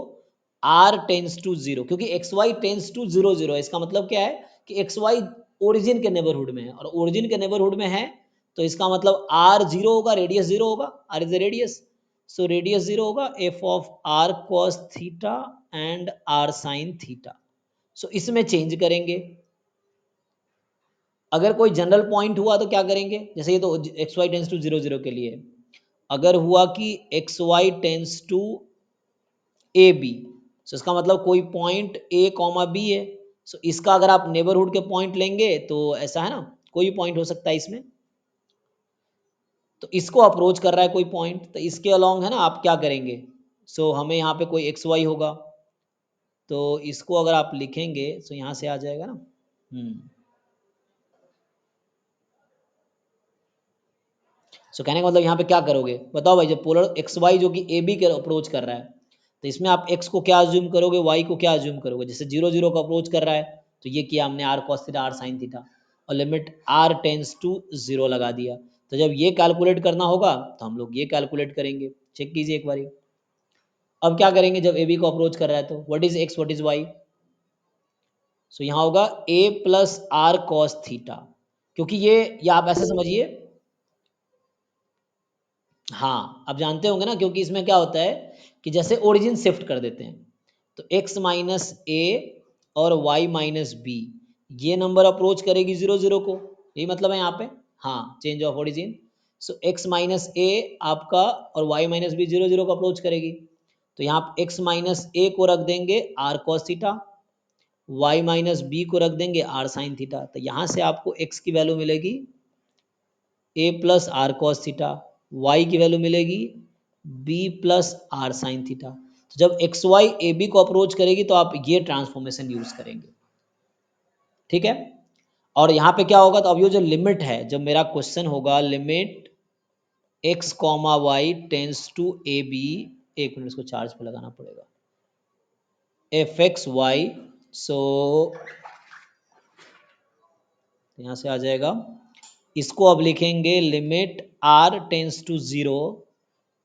आर टेंस टू 0, क्योंकि एक्स वाई टेंस टू 0 0 है। इसका मतलब क्या है कि एक्स वाई ओरिजिन के नेबरहुड में है, और ओरिजिन के नेबरहुड में है तो इसका मतलब आर 0 होगा, रेडियस 0 होगा, r is the radius, so radius 0 होगा, f of r cos theta and r sine theta. So इसमें चेंज करेंगे। अगर कोई जनरल पॉइंट हुआ तो क्या करेंगे, जैसे ये तो एक्स वाई टेंस टू 0 0 के लिए है। अगर हुआ कि x Y tends to a b, so इसका मतलब कोई पॉइंट ए कॉमा बी है। सो इसका अगर आप नेबरहुड के पॉइंट लेंगे तो ऐसा है ना, कोई पॉइंट हो सकता है इसमें, तो इसको अप्रोच कर रहा है कोई पॉइंट, तो इसके अलोंग है ना आप क्या करेंगे। सो हमें यहाँ पे कोई एक्स वाई होगा, तो इसको अगर आप लिखेंगे तो यहाँ से आ जाएगा ना। सो कहने का मतलब यहाँ पे क्या करोगे बताओ भाई, जब पोलर एक्स वाई जो कि ए बी के अप्रोच कर रहा है, तो इसमें आप एक्स को क्या अज्यूम करोगे, वाई को क्या अज्यूम करोगे। जैसे 0 0 को अप्रोच कर रहा है तो ये किया हमने r cos theta r sine theta, और लिमिट आर टेंस टू 0 लगा दिया। तो जब ये कैलकुलेट करना होगा तो हम लोग ये कैलकुलेट करेंगे, चेक कीजिए एक बारी। अब क्या करेंगे, जब ए बी को अप्रोच कर रहा है तो what is x what is y, so यहाँ होगा a plus r cos theta, क्योंकि ये आप ऐसे समझिए। हाँ, अब जानते होंगे ना, क्योंकि इसमें क्या होता है कि जैसे ओरिजिन शिफ्ट कर देते हैं, तो x माइनस ए और y माइनस बी, ये नंबर अप्रोच करेगी 0 0 को, यही मतलब है यहाँ पे। हाँ, change of origin, so x minus a आपका और y माइनस बी 0 0 को अप्रोच करेगी। तो यहाँ x माइनस ए को रख देंगे r cos theta, y minus b को रख देंगे r sin थीटा। तो यहाँ से आपको x की वैल्यू मिलेगी a plus r cos theta, y की वैल्यू मिलेगी b plus r sine theta. तो जब एक्स वाई ए बी को अप्रोच करेगी तो आप ये ट्रांसफॉर्मेशन यूज करेंगे, ठीक है। और यहाँ पे क्या होगा, तो अब ये जो लिमिट है, जब मेरा क्वेश्चन होगा limit x comma Y tends to a b, एक मिनट इसको चार्ज पे लगाना पड़ेगा, एफ एक्स वाई, सो यहाँ से आ जाएगा, इसको अब लिखेंगे limit r tends to 0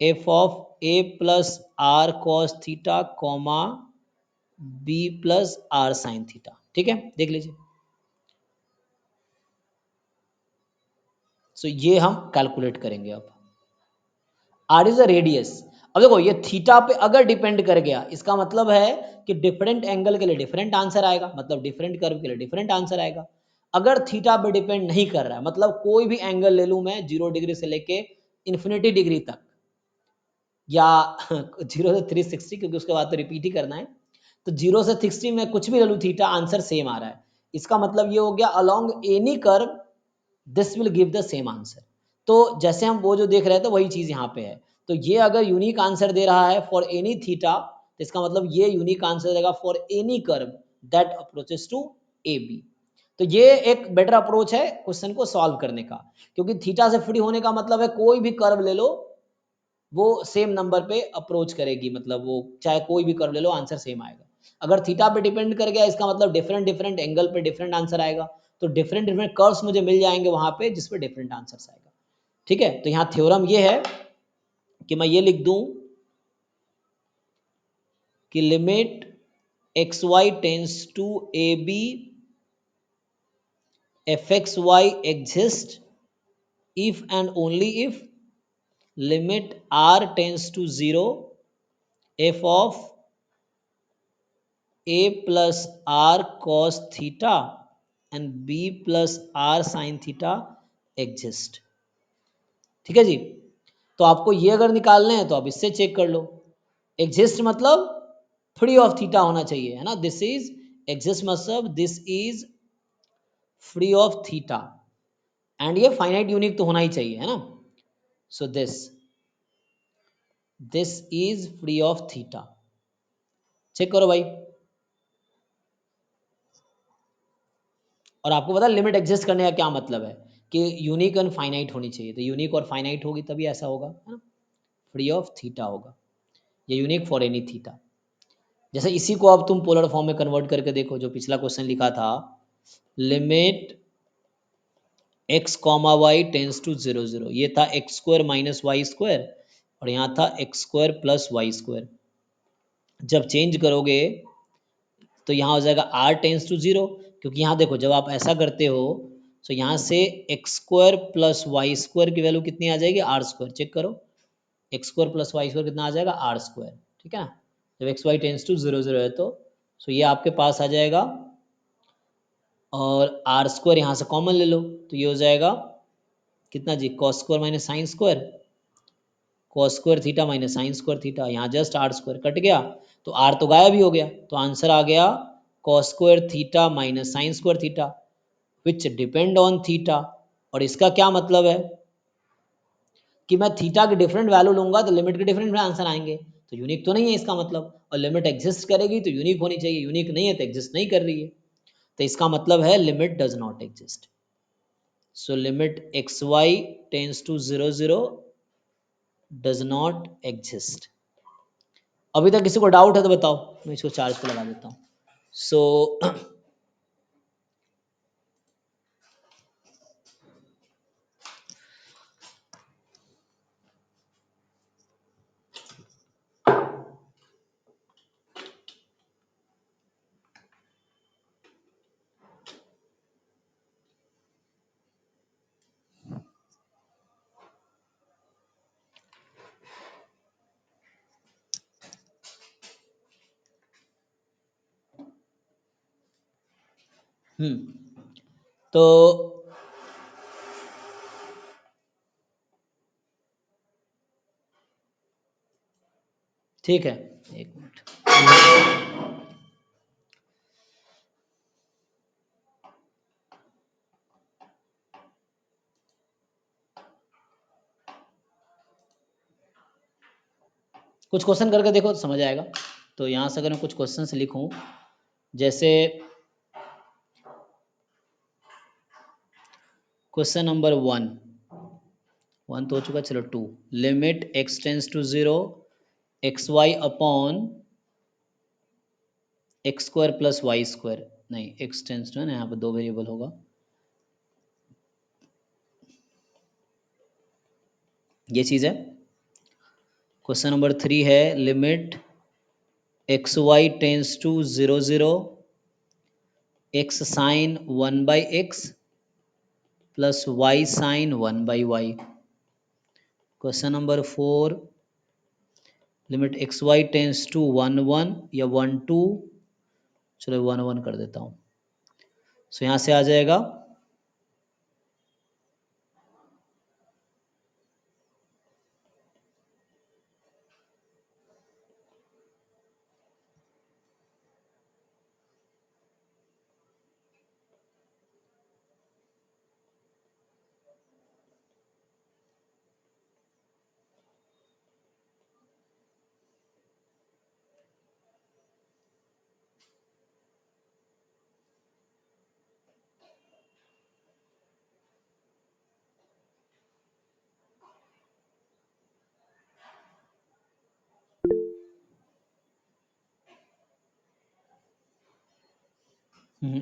f of a plus r cos theta comma b plus r sine theta, ठीक है, देख लीजिए। सो ये हम कैलकुलेट करेंगे। अब आर इज अ रेडियस। अब देखो ये थीटा पे अगर डिपेंड कर गया, इसका मतलब है कि डिफरेंट एंगल के लिए डिफरेंट आंसर आएगा, मतलब डिफरेंट कर्व के लिए डिफरेंट आंसर आएगा। अगर थीटा पे डिपेंड नहीं कर रहा है, मतलब कोई भी एंगल ले लूं मैं 0 डिग्री से लेके इन्फिनिटी डिग्री तक, या 0 से 360, क्योंकि उसके बाद तो रिपीट ही करना है, तो 0 से 60 में कुछ भी ले लूँ थीटा, आंसर सेम आ रहा है। इसका मतलब ये हो गया along any curve this will give the same answer. तो जैसे हम वो जो देख रहे थे वही चीज यहाँ पे है। तो ये अगर यूनिक आंसर दे रहा है फॉर एनी थीटा, तो इसका मतलब ये यूनिक आंसर देगा for any curve that approaches to a B. तो ये एक बेटर अप्रोच है क्वेश्चन को सॉल्व करने का, क्योंकि थीटा से फ्री होने का मतलब है कोई भी कर्व ले लो वो सेम नंबर पे अप्रोच करेगी, मतलब वो चाहे कोई भी कर्व ले लो आंसर सेम आएगा। अगर थीटा पे डिपेंड कर गया, इसका मतलब डिफरेंट डिफरेंट एंगल पे डिफरेंट आंसर आएगा, तो डिफरेंट डिफरेंट कर्व्स मुझे मिल जाएंगे वहां पे जिस पे डिफरेंट आंसर्स आएगा, ठीक है। तो यहाँ थ्योरम ये है कि मैं ये लिख दूं कि limit x Y tends to a b f x y exist if and only if limit r tends to 0 f of a plus r cos theta and b plus r sin theta exist, ठीक है जी। तो आपको ये अगर निकालने हैं तो आप इससे चेक कर लो। एग्जिस्ट मतलब फ्री ऑफ थीटा होना चाहिए, है ना, दिस इज एग्जिस्ट मतलब this is free of theta, and ये फाइनाइट यूनिक तो होना ही चाहिए, है ना। So this is free of theta, check करो भाई। और आपको पता है लिमिट एग्जिस्ट करने का क्या मतलब है कि यूनिक और फाइनाइट होनी चाहिए, तो यूनिक और फाइनाइट होगी तभी ऐसा होगा, है ना, फ्री ऑफ थीटा होगा, ये यूनिक फॉर एनी थीटा। जैसे इसी को अब तुम पोलर फॉर्म में कन्वर्ट करके देखो, जो पिछला क्वेश्चन लिखा था, limit x comma Y tends to 0 0, ये था x square minus Y square और यहाँ था x square plus Y square. जब चेंज करोगे तो यहाँ हो जाएगा r टेंस टू 0, क्योंकि यहाँ देखो जब आप ऐसा करते हो तो यहाँ से x square plus Y square की वैल्यू कितनी आ जाएगी, आर स्क्वायर। चेक करो, x square plus Y square कितना आ जाएगा, आर स्क्वायर, ठीक है ना। जब एक्स वाई टेंस टू 0 0 है तो ये आपके पास आ जाएगा, और आर स्क्वायर यहाँ से कॉमन ले लो तो ये हो जाएगा कितना जी, cos square minus sine square, cos square theta minus sine square theta, यहाँ जस्ट आर स्क्वायर कट गया तो आर तो गायब ही हो गया, तो आंसर आ गया cos square theta minus sine square theta which depend on theta. और इसका क्या मतलब है कि मैं थीटा की डिफरेंट वैल्यू लूंगा तो लिमिट के डिफरेंट आंसर आएंगे, तो यूनिक तो नहीं है इसका मतलब, और लिमिट एग्जिस्ट करेगी तो यूनिक होनी चाहिए, यूनिक नहीं है तो एग्जिस्ट नहीं कर रही है, तो इसका मतलब है limit does not exist. So limit x Y tends to 0 0 does not exist. अभी तक किसी को डाउट है तो बताओ, मैं इसको चार्ज पे लगा देता हूँ। सो तो ठीक है, एक मिनट। कुछ क्वेश्चन करके देखो तो समझ आएगा। तो यहाँ से अगर मैं कुछ क्वेश्चन से लिखूं, जैसे क्वेश्चन नंबर 1 तो हो चुका, चलो 2, limit x tends to 0 x y upon x square plus Y square, नहीं x टेंस टू है ना, यहाँ पर 2 वेरिएबल होगा, ये चीज़ है। क्वेश्चन नंबर 3 है limit x Y tends to 0 0 x sine 1 by x plus y sine 1 by y. Question number 4 limit x Y tends to 1 1 या 1 2, चलो 1 1 कर देता हूँ। सो यहाँ से आ जाएगा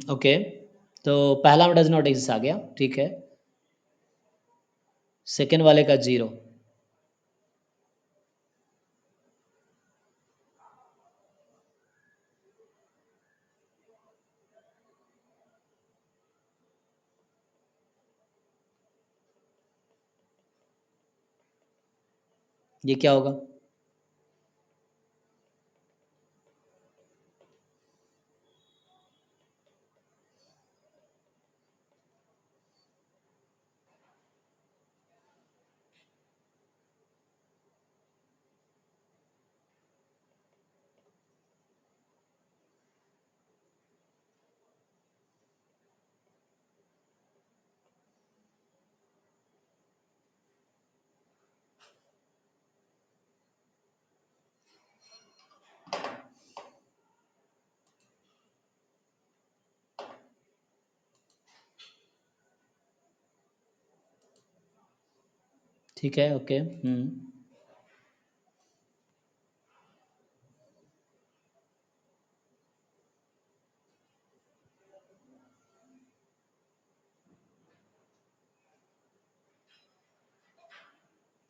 ओके। तो पहला में डज नॉट एग्जिस्ट आ गया, ठीक है। सेकेंड वाले का 0, ये क्या होगा, ठीक है, ओके।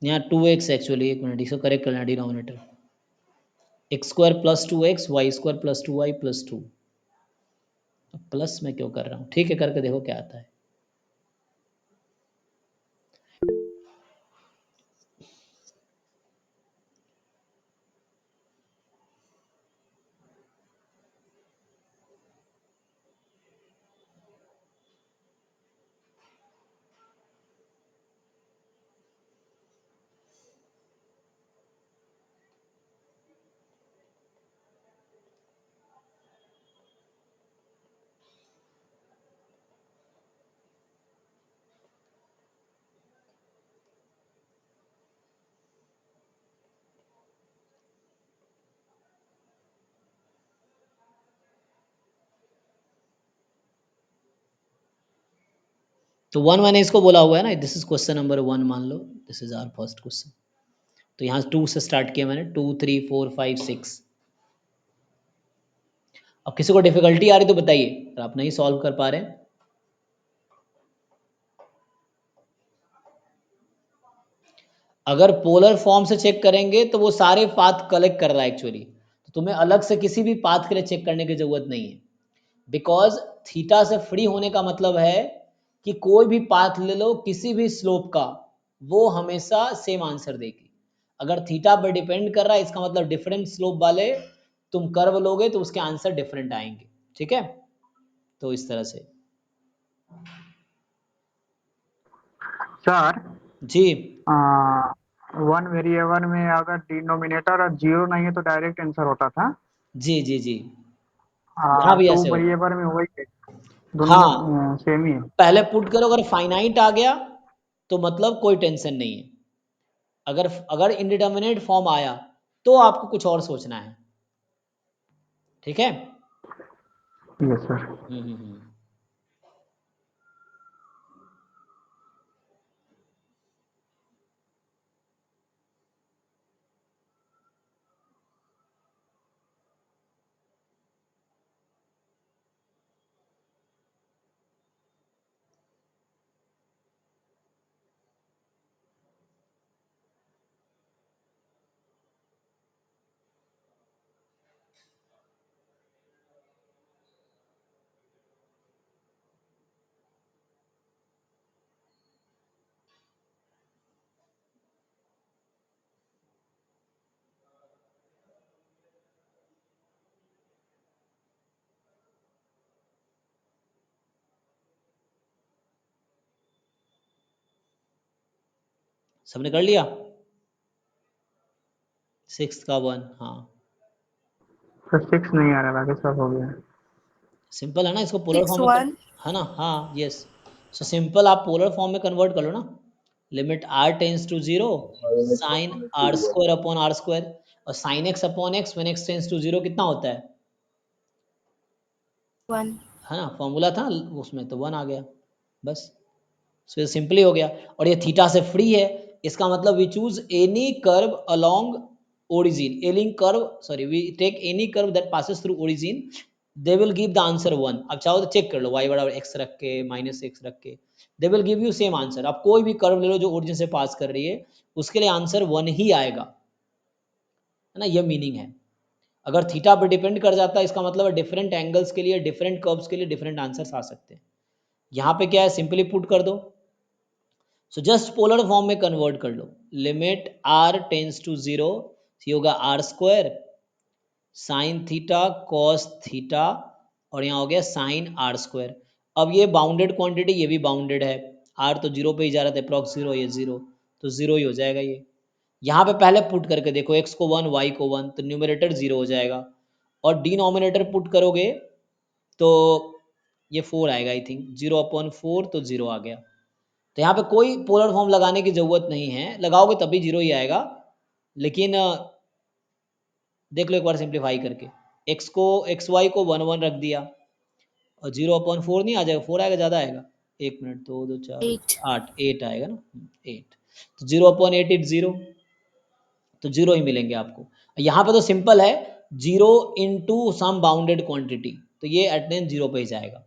यहाँ 2x एक्चुअली, एक मिनट इसको करेक्ट करना denominator. X square plus 2x, y square plus 2y plus 2। Plus में क्यों कर रहा हूँ? ठीक है, करके देखो क्या आता है। तो 1 मैंने इसको बोला हुआ है ना, दिस इज क्वेश्चन नंबर 1 मान लो, this is our first question. तो यहाँ 2 से स्टार्ट किया मैंने, 2 3 4 5 6। अब किसी को डिफिकल्टी आ रही तो बताइए, अगर आप नहीं सॉल्व कर पा रहे हैं। अगर पोलर फॉर्म से चेक करेंगे तो वो सारे पाथ कलेक्ट कर रहा है एक्चुअली, तो तुम्हें अलग से किसी भी पाथ के लिए चेक करने की जरूरत नहीं है, बिकॉज थीटा से फ्री होने का मतलब है कि कोई भी पाथ ले लो किसी भी स्लोप का, वो हमेशा सेम आंसर देगी। अगर थीटा पर डिपेंड कर रहा है, इसका मतलब डिफरेंट स्लोप वाले तुम कर्व लोगे तो उसके आंसर डिफरेंट आएंगे। ठीक है, तो इस तरह से। सर जी 1 वेरिएबल में अगर डिनोमिनेटर और 0 नहीं है तो डायरेक्ट आंसर होता था। जी जी जी, यहाँ भी 2 ऐसे होता वेरिएबल में वही है, है। दोनों हाँ, सेम ही है। पहले पुट करो, अगर फाइनाइट आ गया तो मतलब कोई टेंशन नहीं है। अगर अगर इनडिटर्मिनेट फॉर्म आया तो आपको कुछ और सोचना है। ठीक है। Yes sir. हम्म। सबने कर लिया 6 का 1। हाँ, सर 6 नहीं आ रहा, बाकी सब हो गया। सिंपल है ना, इसको पोलर फॉर्म में 6 1 है ना। हाँ यस, सो सिंपल, आप पोलर फॉर्म में कन्वर्ट कर लो ना। Limit r tends to 0 sine r square upon r square, और sine x upon x when x tends to 0 कितना होता है 1 है ना, फॉर्मूला था उसमें, तो 1 आ गया बस। सो ये सिंपली हो गया। और ये थीटा से फ्री है, इसका मतलब we choose any curve along origin, any curve, sorry we take any curve that passes through origin, they will give the answer 1। अब चाहो तो चेक कर लो, y बराबर x रख के माइनस x रख के, दे will give you same answer. आप कोई भी कर्व ले लो जो ओरिजिन से पास कर रही है, उसके लिए आंसर 1 ही आएगा, है ना, ये मीनिंग है। अगर थीटा पर डिपेंड कर जाता है, इसका मतलब है डिफरेंट एंगल्स के लिए, डिफरेंट कर्व्स के लिए डिफरेंट आंसर्स आ सकते हैं। यहाँ पे क्या है, सिंपली पुट कर दो। सो जस्ट पोलर फॉर्म में कन्वर्ट कर लो, लिमिट r टेंस टू 0, ये होगा r square sine theta cos theta, और यहाँ हो गया साइन आर स्क्वायर। अब ये बाउंडेड क्वांटिटी, ये भी बाउंडेड है, r तो 0 पे ही जा रहा था, अप्रॉक्स 0, ये 0, तो 0 ही हो जाएगा ये। यहाँ पे पहले पुट करके देखो, x को 1 y को 1, तो न्यूमरेटर 0 हो जाएगा, और डिनोमिनेटर पुट करोगे तो ये 4 आएगा, आई थिंक 0/4, तो 0 आ गया। तो यहाँ पे कोई पोलर फॉर्म लगाने की जरूरत नहीं है, लगाओगे तब भी 0 ही आएगा। लेकिन देख लो एक बार सिंप्लीफाई करके, x को एक्स वाई को 1 1 रख दिया, और 0/4 नहीं आ जाएगा, 4 आएगा, ज़्यादा आएगा, 1 मिनट, 2 2 4 8 8 8 आएगा ना, 8। तो 0/8 इट 0, तो 0 ही मिलेंगे आपको। यहाँ पे तो सिंपल है, 0 इंटू सम बाउंडेड क्वांटिटी, तो ये अटेंडेंस 0 पे ही जाएगा,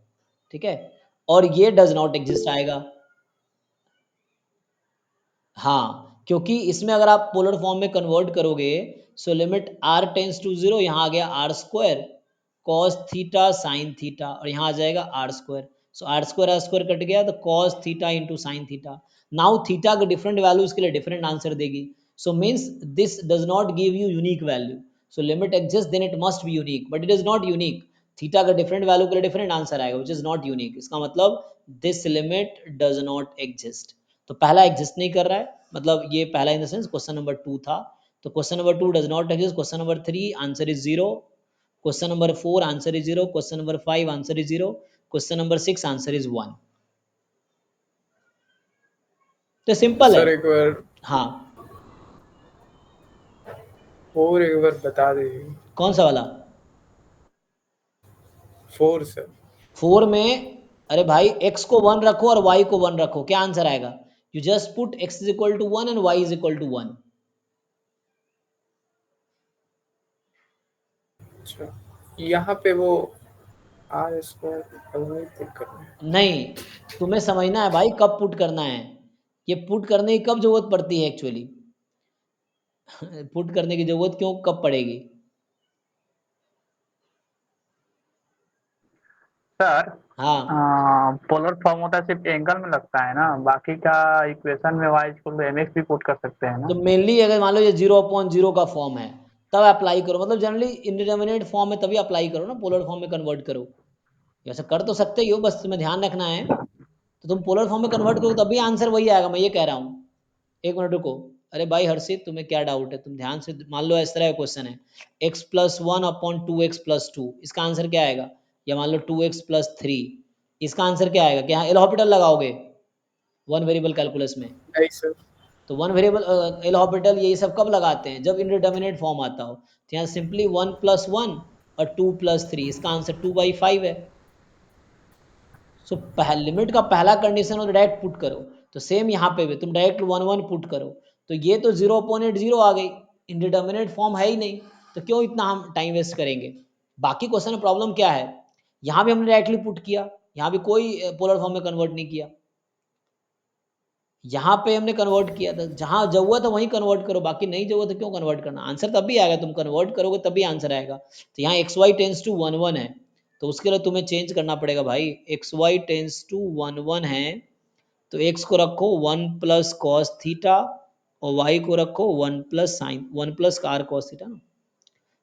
ठीक है। और ये डज नॉट एग्जिस्ट आएगा, हाँ, क्योंकि इसमें अगर आप पोलर फॉर्म में कन्वर्ट करोगे, so limit r tends to 0, यहाँ आ गया r square cos theta sine theta, और यहाँ आ जाएगा r square, so r square cut गया, तो cos theta into sine theta. Now theta के डिफरेंट वैल्यूज के लिए डिफरेंट आंसर देगी, so means this does not give you unique value, so limit exist then it must be unique, but it is not unique. Theta का different value के लिए different answer आएगा, विच is not unique. इसका मतलब this limit does not exist. तो पहला exist नहीं कर रहा है, मतलब ये पहला in the sense question number 2 था। तो question number 2 does not exist, question number 3 answer is 0, question number 4 answer is 0, question number 5 answer is 0, question number 6 answer is 1। तो सिंपल है। सर एक बार हाँ, और एक बार बता दीजिए। कौन सा वाला? 4 सर। 4 में, अरे भाई x को 1 रखो और y को 1 रखो, क्या आंसर आएगा? You just put x is equal to 1 and y is equal to 1। अच्छा, यहाँ पे वो आर स्क्वायर वही पुट करना है। नहीं, तुम्हें समझना है भाई कब पुट करना है, ये पुट करने की कब जरूरत पड़ती है एक्चुअली। पुट करने की जरूरत क्यों कब पड़ेगी? सर हाँ, पोलर फॉर्म होता है सिर्फ एंगल में लगता है ना, बाकी का इक्वेशन में y इक्वल टू mx भी पुट कर सकते हैं ना। तो मेनली अगर मान लो ये 0/0 का फॉर्म है, तब अप्लाई करो, मतलब जनरली इंडिटरमिनेट फॉर्म में तभी अप्लाई करो ना, पोलर फॉर्म में कन्वर्ट करो। वैसे कर तो सकते ही हो, बस तुम्हें ध्यान रखना है। तो तुम पोलर फॉर्म में कन्वर्ट करो तभी आंसर वही आएगा, मैं ये कह रहा हूँ। एक मिनट रुको, अरे भाई हर्षित तुम्हें क्या डाउट है, तुम ध्यान से मान लो इस तरह का क्वेश्चन है, x+1/2x+2, इसका आंसर क्या आएगा? या मान लो 2x+3, इसका आंसर क्या आएगा? क्या एल हॉस्पिटल लगाओगे वन वेरिएबल कैलकुलस में? नहीं सर। तो वन वेरिएबल एल हॉस्पिटल ये सब कब लगाते हैं? जब इंडिटरमिनेट फॉर्म आता हो। तो यहाँ सिंपली 1+1 और 2+3, इसका आंसर 2/5 है। सो लिमिट का पहला कंडीशन हो तो डायरेक्ट पुट करो, तो सेम यहाँ पे भी तुम डायरेक्ट 1 1 पुट करो, तो ये तो 0/0 आ गई, इंडिटरमिनेट फॉर्म है ही नहीं, तो क्यों इतना हम टाइम वेस्ट करेंगे। बाकी क्वेश्चन में प्रॉब्लम क्या है, यहाँ भी हमने डायरेक्टली पुट किया, यहाँ भी कोई पोलर फॉर्म में कन्वर्ट नहीं किया, यहाँ पे हमने कन्वर्ट किया था, जहाँ जरूरत है वहीं कन्वर्ट करो, बाकी नहीं जरूरत है क्यों कन्वर्ट करना, आंसर तभी आएगा, तुम कन्वर्ट करोगे तभी आंसर आएगा। तो यहाँ एक्स वाई टेंस टू 1 1 है, तो उसके लिए तुम्हें चेंज करना पड़ेगा भाई, एक्स वाई टेंस टू 1 1 है, तो x को रखो 1 + cos थीटा और y को रखो 1 + r cos थीटा ना,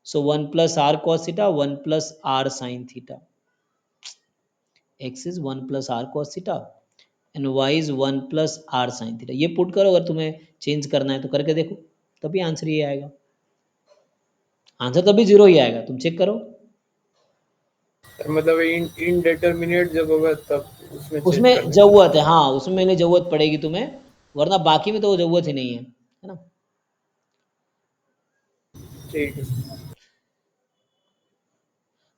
सो 1 + r cos theta 1 + r sin theta, x is 1 + r cos theta and y is 1 + r sin theta. ये पुट करो, अगर तुम्हें चेंज करना है तो करके देखो, तभी आंसर ये आएगा, आंसर तभी 0 ही आएगा, तुम चेक करो। मतलब इनडिटरमिनेट जब होगा तब उसमें चेंज उसमें करना है। जरूरत है, हाँ उसमें मैंने जरूरत पड़ेगी तुम्हें, वरना बाकी में तो जरूरत ही नहीं है ना। ठीक है।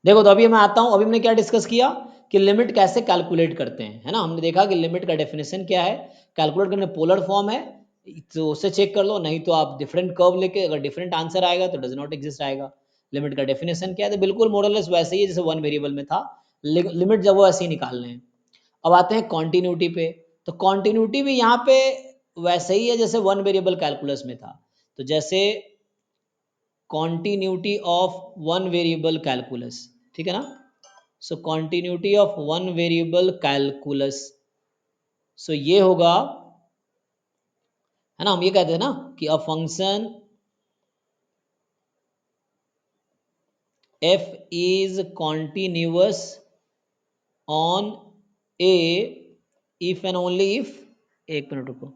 देखो तो अभी मैं आता हूँ, अभी हमने क्या डिस्कस किया कि लिमिट कैसे कैलकुलेट करते हैं, है ना। हमने देखा कि लिमिट का डेफिनेशन क्या है, कैलकुलेट करने पोलर फॉर्म है तो उससे चेक कर लो, नहीं तो आप डिफरेंट कर्व लेके, अगर डिफरेंट आंसर आएगा तो डज नॉट एग्जिस्ट आएगा। लिमिट का डेफिनेशन क्या है, तो बिल्कुल मॉडललेस वैसे ही है जैसे वन वेरिएबल में था, लिमिट जब वो ऐसे ही निकालने हैं। अब आते हैं कॉन्टिन्यूटी पे, तो कॉन्टिन्यूटी भी यहाँ पे वैसे ही है जैसे वन वेरिएबल कैलकुलस में था, तो जैसे continuity of one variable calculus, ठीक है ना। So continuity of one variable calculus, so ये होगा, है ना, हम ये कहते हैं ना कि a function f is continuous on a if and only if, एक मिनट रुको,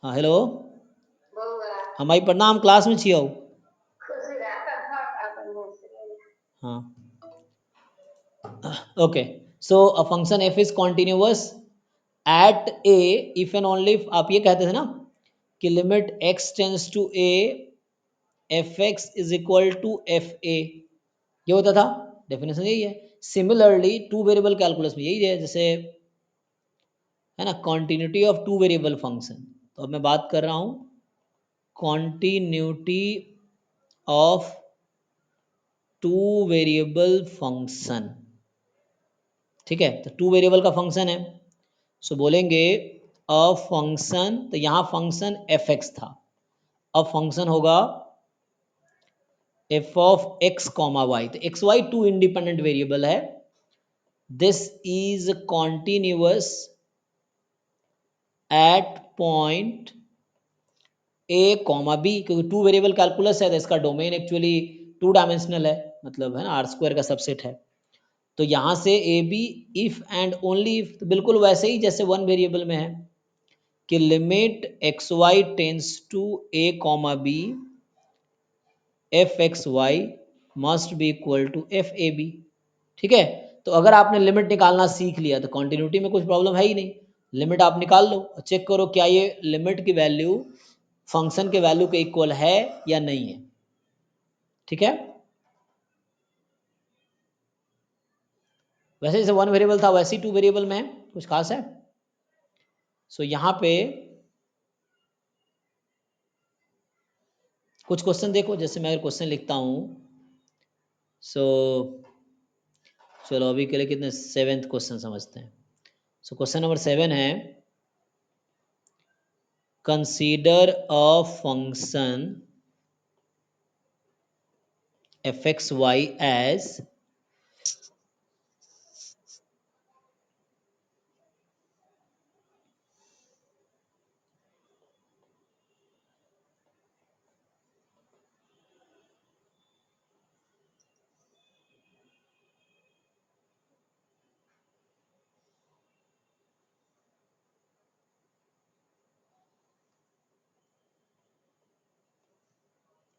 हाँ हेलो, हमारी प्रणाम क्लास में छियो, हाँ okay. So a function f is continuous at a if and only if, आप ये कहते थे ना कि limit x tends to a f x is equal to f a, ये होता था, डेफिनेशन यही है। सिमिलरली टू वेरिएबल कैलकुलस में यही है, जैसे है ना, continuity of two variable function. तो अब मैं बात कर रहा हूँ continuity of two variable function. ठीक है, तो टू वेरिएबल का फंक्शन है, सो बोलेंगे अ फंक्शन, तो यहाँ फंक्शन एफ एक्स था, अब फंक्शन होगा f of x comma y. तो x y two independent variable है, this is continuous at point A comma b, क्योंकि टू वेरिएबल कैलकुलस है तो इसका डोमेन एक्चुअली टू डायमेंशनल है, मतलब है ना आर स्क्वायर का सबसेट है। तो यहाँ से a b if and only if, तो बिल्कुल वैसे ही जैसे वन वेरिएबल में है कि limit x Y tends to a comma b f x y must be equal to f a b. ठीक है, तो अगर आपने लिमिट निकालना सीख लिया तो कॉन्टिन्यूटी में कुछ प्रॉब्लम है ही नहीं, लिमिट आप निकाल लो और चेक करो क्या ये लिमिट की वैल्यू फंक्शन के वैल्यू के इक्वल है या नहीं है। ठीक है, वैसे जैसे वन वेरिएबल था वैसे ही टू वेरिएबल में है, कुछ खास है। सो यहाँ पे कुछ क्वेश्चन देखो, जैसे मैं क्वेश्चन लिखता हूँ, सो चलो अभी के लिए कितने, सेवेंथ क्वेश्चन समझते हैं। सो क्वेश्चन नंबर 7 है, consider a function f x y as,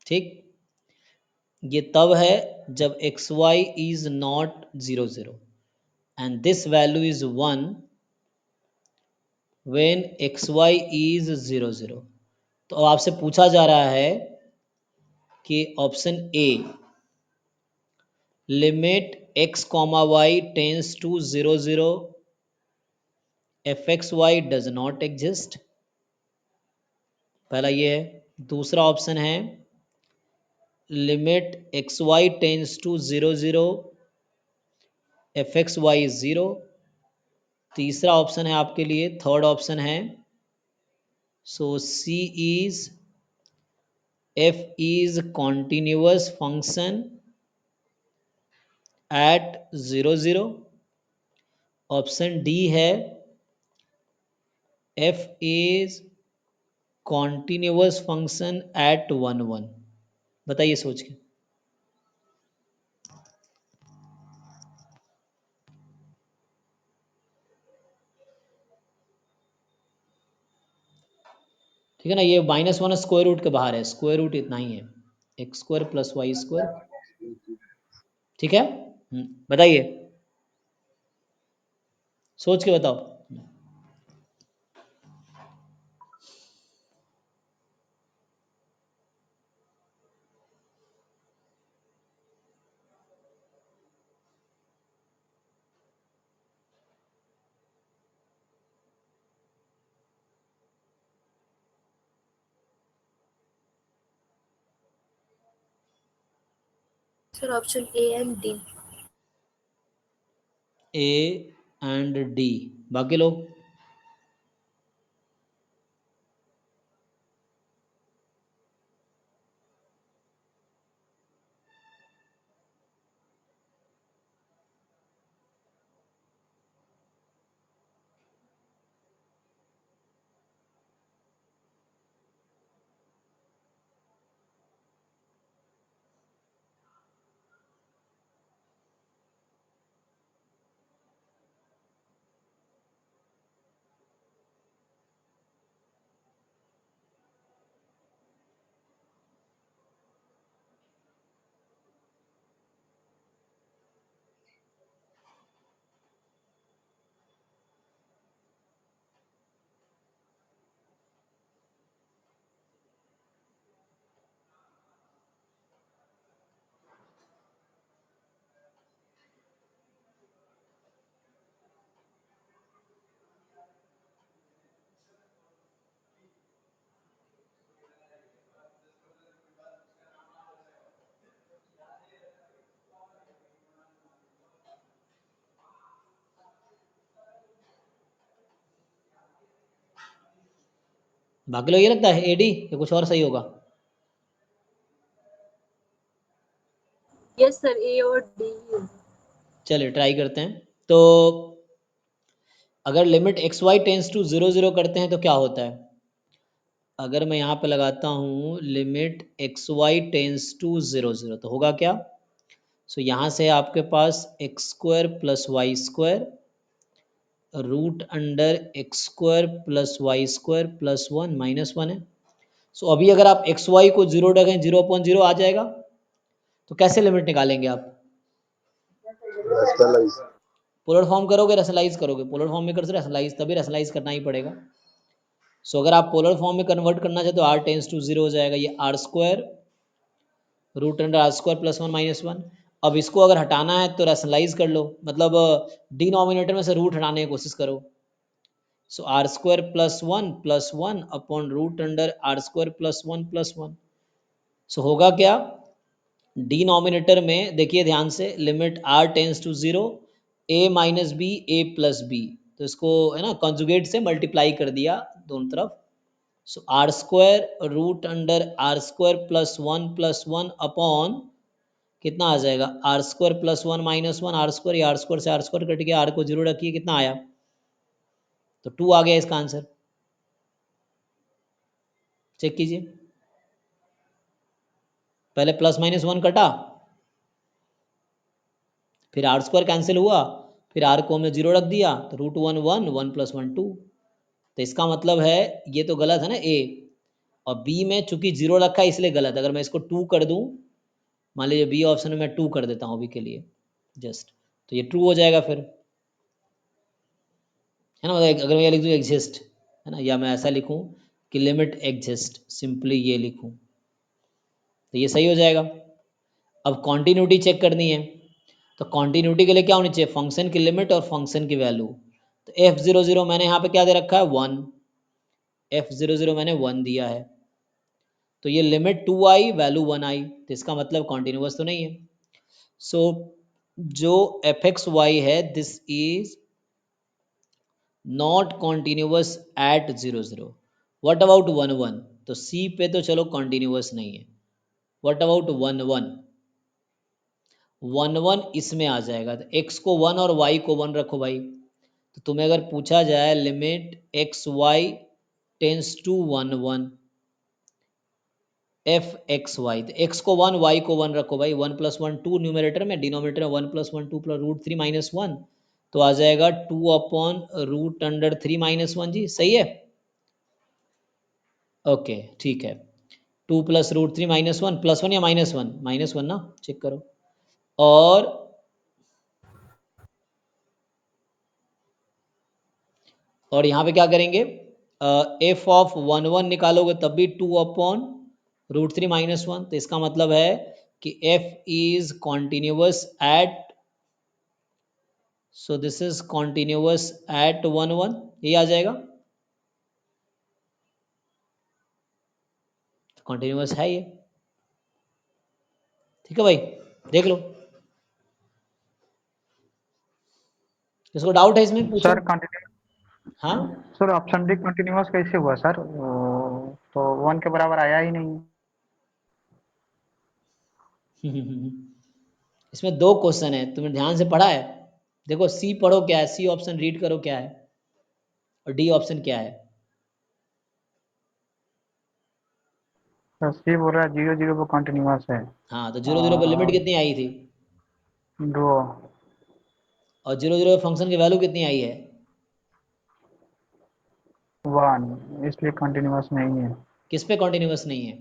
ठीक, ये तब है जब x Y is not 0 0 and this value is 1 when x Y is 0 0। तो अब आपसे पूछा जा रहा है कि option a, limit x comma Y tends to 0 0 f x y does not exist, पहला ये है। दूसरा ऑप्शन है limit x Y tends to 0 0 f x Y is 0। तीसरा ऑप्शन है आपके लिए, थर्ड ऑप्शन है, so c is f is continuous function at 0 0। Option d है f is continuous function at 1 1। बताइए सोच के। ठीक है ना, ये -1 स्क्वायर रूट के बाहर है, स्क्वायर रूट इतना ही है, x square plus Y square. ठीक है, बताइए, सोच के बताओ। Sir, option A and D. A and D, बाकी लोग। बाकी लोग ये लगता है AD या कुछ और सही होगा? यस सर, ए और डी। चलिए ट्राई करते हैं। तो अगर limit x Y tends to 0 0 करते हैं तो क्या होता है? अगर मैं यहाँ पे लगाता हूँ limit x Y tends to 0 0 तो होगा क्या? सो यहाँ से आपके पास x square plus Y square root under x square plus Y square plus 1 minus 1 है। सो अभी अगर आप एक्स वाई को 0 रखें 0/0 आ जाएगा। तो कैसे लिमिट निकालेंगे आप? पोलर फॉर्म करोगे रेशनलाइज करोगे? पोलर फॉर्म में कर रेशनलाइज, तभी रेशनलाइज करना ही पड़ेगा। सो अगर आप पोलर फॉर्म में कन्वर्ट करना चाहे तो r टेंस टू 0 हो जाएगा, ये r square root under r square plus 1 minus 1। अब इसको अगर हटाना है तो रेशनलाइज कर लो, मतलब डिनोमिनेटर में से रूट हटाने की कोशिश करो। So are square plus one upon root under r square plus 1। So होगा क्या? डिनोमिनेटर में देखिए ध्यान से, limit r tends to 0 a minus b a plus b, तो इसको है ना कॉन्जुगेट से मल्टीप्लाई कर दिया दोनों तरफ। So are square root under r square plus one upon कितना आ जाएगा? R square plus 1 minus 1 r square, या आर स्क्वायर से आर स्क्वायर कट गया, आर को 0 रखिए, कितना आया? तो 2 आ गया इसका आंसर। चेक कीजिए, पहले प्लस माइनस 1 कटा, फिर आर स्क्वायर कैंसिल हुआ, फिर आर को हमने 0 रख दिया, तो रूट 1 1 1 प्लस 1 2। तो इसका मतलब है ये तो गलत है ना ए, और बी में चूंकि 0 रखा है इसलिए गलत। अगर मैं इसको 2 कर दूं, मान लीजिए बी ऑप्शन में मैं 2 कर देता हूँ अभी के लिए जस्ट, तो ये ट्रू हो जाएगा फिर, है ना। मतलब अगर मैं ये लिख दूँ एग्जिस्ट, है ना, या मैं ऐसा लिखूँ कि लिमिट एग्जिस्ट, सिंपली ये लिखूँ, तो ये सही हो जाएगा। अब कॉन्टिन्यूटी चेक करनी है, तो कॉन्टिन्यूटी के लिए क्या होनी चाहिए? फंक्शन की लिमिट और फंक्शन की वैल्यू। तो f00 मैंने यहाँ पे क्या दे रखा है? 1। f00 मैंने 1 दिया है, तो ये लिमिट 2 आई वैल्यू 1 आई, तो इसका मतलब कॉन्टिन्यूस तो नहीं है। सो जो fxy है this is not continuous at 0 0। What about 1 1? तो सी पे तो चलो कॉन्टिन्यूस नहीं है, व्हाट अबाउट 1 1? 1 1 इसमें आ जाएगा, तो x को 1 और y को 1 रखो भाई। तो तुम्हें अगर पूछा जाए limit x Y tends to 1 1 f x y, तो एक्स को 1 वाई को 1 रखो भाई। 1 प्लस 1 2 न्यूमरेटर में, डिनोमिनेटर में 1 प्लस 1 2 प्लस रूट 3 माइनस 1, तो आ जाएगा 2 अपॉन रूट अंडर 3 माइनस 1। जी सही है, ओके ठीक है। 2 प्लस रूट 3 माइनस 1, प्लस 1 या माइनस 1? माइनस 1 ना, चेक करो। और यहाँ पे क्या करेंगे? एफ ऑफ 1 1 निकालोगे तब भी 2 अपॉन रूट 3 माइनस 1, तो इसका मतलब है कि f is continuous eight, so this is continuous eight 1 1, ये आ जाएगा, कॉन्टिन्यूस है ये। ठीक है भाई, देख लो, किसको डाउट है इसमें पूछो। सर कंटिन्यू हाँ सर ऑप्शन डी कंटिन्यूअस कैसे हुआ सर? तो 1 के बराबर आया ही नहीं। इसमें दो क्वेश्चन है, तुमने ध्यान से पढ़ा है? देखो सी पढ़ो क्या है, सी ऑप्शन रीड करो क्या है, और डी ऑप्शन क्या है। सर सी बोल रहा है 0 0 पर कंटिन्यूअस है। हाँ तो 0 0 पर लिमिट कितनी आई थी? 2 और 0 0 फंक्शन की वैल्यू कितनी आई है? 1, इसलिए कंटिन्यूअस नहीं है। किस पे कॉन्टिन्यूस नहीं है?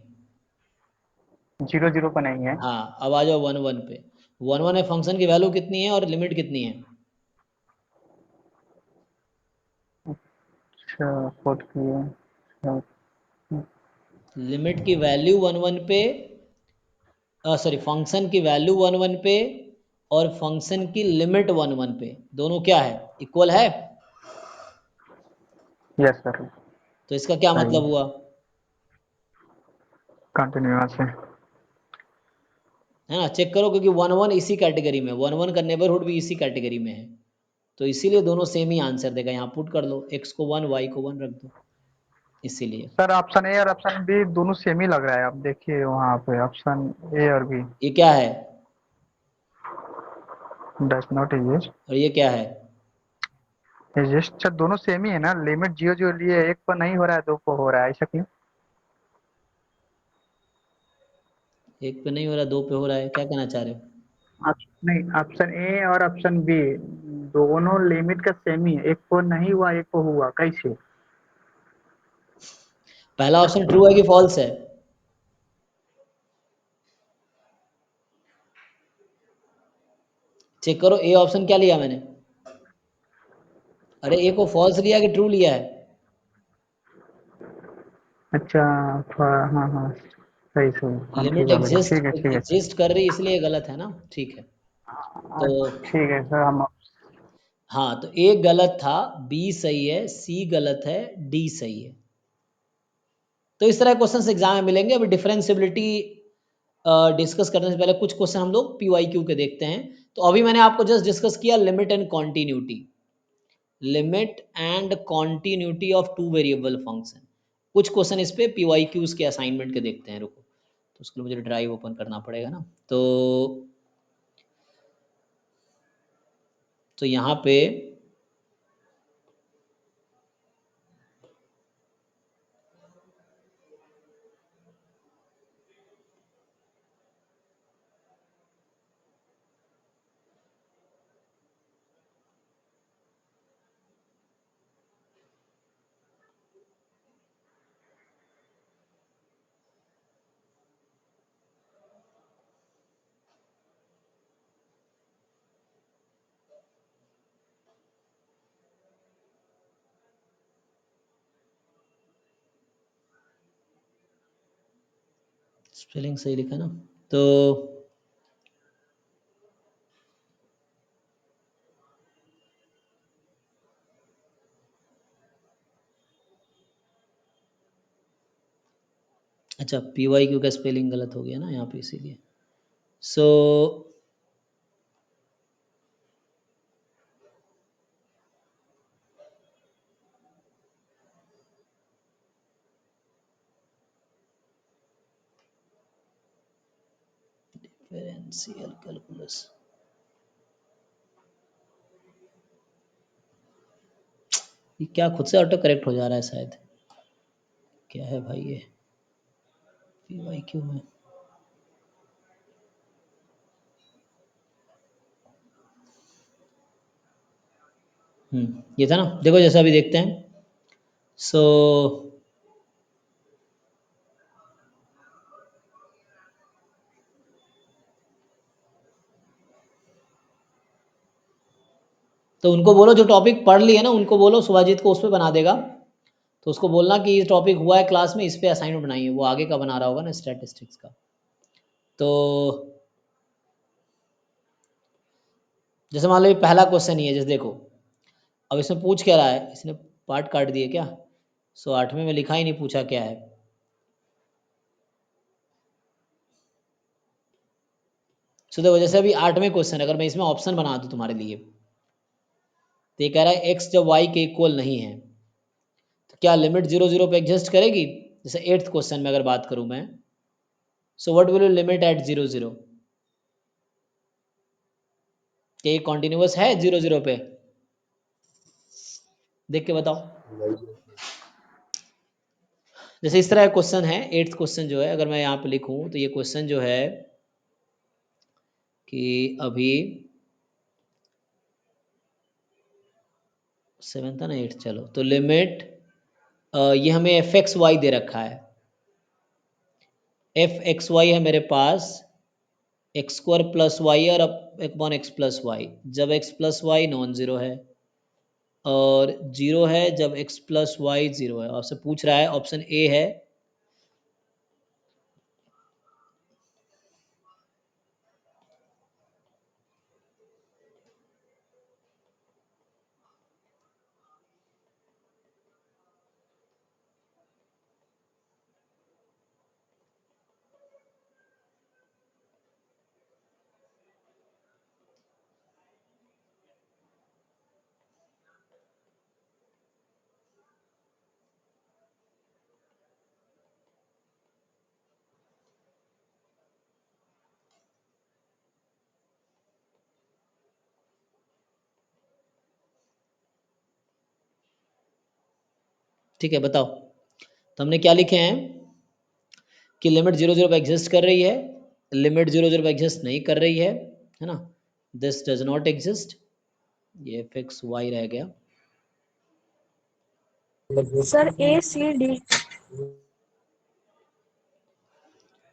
0 0 पर नहीं है। हाँ अब आ जाओ 1 1 पे। 1 1 में फंक्शन की वैल्यू कितनी है और लिमिट कितनी है? अच्छा कोड किए। लिमिट की वैल्यू 1 1 पे, सॉरी फंक्शन की वैल्यू 1 1 पे और फंक्शन की लिमिट 1 1 पे, दोनों क्या है? इक्वल है। यस सर, तो इसका क्या सही मतलब है, हुआ? कंटिन्यूअस है। है ना, चेक करो, क्योंकि 1 1 इसी कैटेगरी में, 1 1 का नेबरहुड भी इसी कैटेगरी में है, तो इसीलिए दोनों सेम ही आंसर देगा। यहाँ पुट कर लो, x को 1 y को 1 रख दो, इसीलिए। सर ऑप्शन ए और ऑप्शन बी दोनों सेम ही लग रहा है, आप देखिए वहाँ पे ऑप्शन ए और बी। ये क्या है डज नॉट एग्जिस्ट। और ये क्या है? एग्जिस्ट सर, दोनों सेम ही है ना, लिमिट जियो जो लिए एक पर नहीं हो रहा है दो पर हो रहा है, ऐसा क्यों? एक पे नहीं हो रहा, दो पे हो रहा है, क्या कहना चाह रहे हो? नहीं, ऑप्शन ए और ऑप्शन बी दोनों लिमिट का सेम ही है, एक को नहीं हुआ एक को हुआ, कैसे? पहला ऑप्शन ट्रू है कि फॉल्स है? चेक करो ए ऑप्शन क्या लिया मैंने। अरे ए को फॉल्स लिया कि ट्रू लिया है? अच्छा। हाँ हाँ, सही सही, लिमिट कंफ्यूज हो गया, एग्जिस्ट ठीक है ठीक है। एग्जिस्ट कर रही इसलिए गलत है ना, ठीक है। तो ठीक है सर, हम हाँ, तो ए गलत था, बी सही है, सी गलत है, डी सही है। तो इस तरह क्वेश्चन एग्जाम में मिलेंगे। अभी डिफरेंशियबिलिटी डिस्कस करने से पहले कुछ क्वेश्चन हम लोग पीवाईक्यू के देखते हैं। तो अभी मैंने आपको जस्ट डिस्कस किया limit and continuity, limit and continuity of two variable function. कुछ क्वेश्चन इस पे पीवाईक्यूज के असाइनमेंट के देखते हैं, रुको। तो उसके लिए मुझे ड्राइव ओपन करना पड़ेगा ना। तो यहाँ पे स्पेलिंग सही लिखा ना। तो अच्छा, पीवाईक्यू का स्पेलिंग गलत हो गया ना यहाँ पे, इसीलिए। सो डिफरेंशियल कैलकुलस, ये क्या खुद से ऑटो करेक्ट हो जा रहा है शायद, क्या है भाई ये पीवाईक्यू में। ये था ना, देखो जैसा अभी देखते हैं। सो तो उनको बोलो जो टॉपिक पढ़ लिए ना, उनको बोलो सुभाजीत को उस पर बना देगा। तो उसको बोलना कि ये टॉपिक हुआ है क्लास में, इस पे असाइनमेंट बनाइए। वो आगे का बना रहा होगा ना, स्टैटिस्टिक्स का। तो जैसे मान लो ये पहला क्वेश्चन ही है, जैसे देखो अब इसमें पूछ क्या रहा है, इसने पार्ट काट दिए क्या। सो 8वें में लिखा ही नहीं, पूछा क्या है। सो देखो जैसे अभी 8वें क्वेश्चन, अगर मैं इसमें ऑप्शन बना दूं तुम्हारे लिए, तो ये कह रहा है एक्स जब वाई के इक्वल नहीं है तो क्या लिमिट 0 0 पे एग्जिस्ट करेगी। जैसे 8th क्वेश्चन में अगर बात करूं मैं, so what will you limit at 0 0, क्या ये कॉन्टिन्यूअस है 0 0 पे, देख के बताओ। जैसे इस तरह का क्वेश्चन है 8th क्वेश्चन जो है, अगर मैं यहाँ पे लिखूं तो ये क्वेश्चन जो है कि अभी 7 था ना 8, चलो तो लिमिट ये हमें एफ एक्स वाई दे रखा है। एफ एक्स वाई है मेरे पास एक्स स्क्वायर प्लस वाई और अब एक अपॉन एक्स प्लस वाई, जब x plus y non zero है, और जीरो है जब एक्स प्लस वाई ज़ीरो है। आपसे पूछ रहा है, ऑप्शन ए है ठीक है, बताओ। तो हमने क्या लिखे हैं कि लिमिट 0 0 पे एग्जिस्ट कर रही है, लिमिट 0 0 पे एग्जिस्ट नहीं कर रही है ना। दिस डज नॉट एग्जिस्ट, ये फिक्स वाई रह गया। Sir A C D.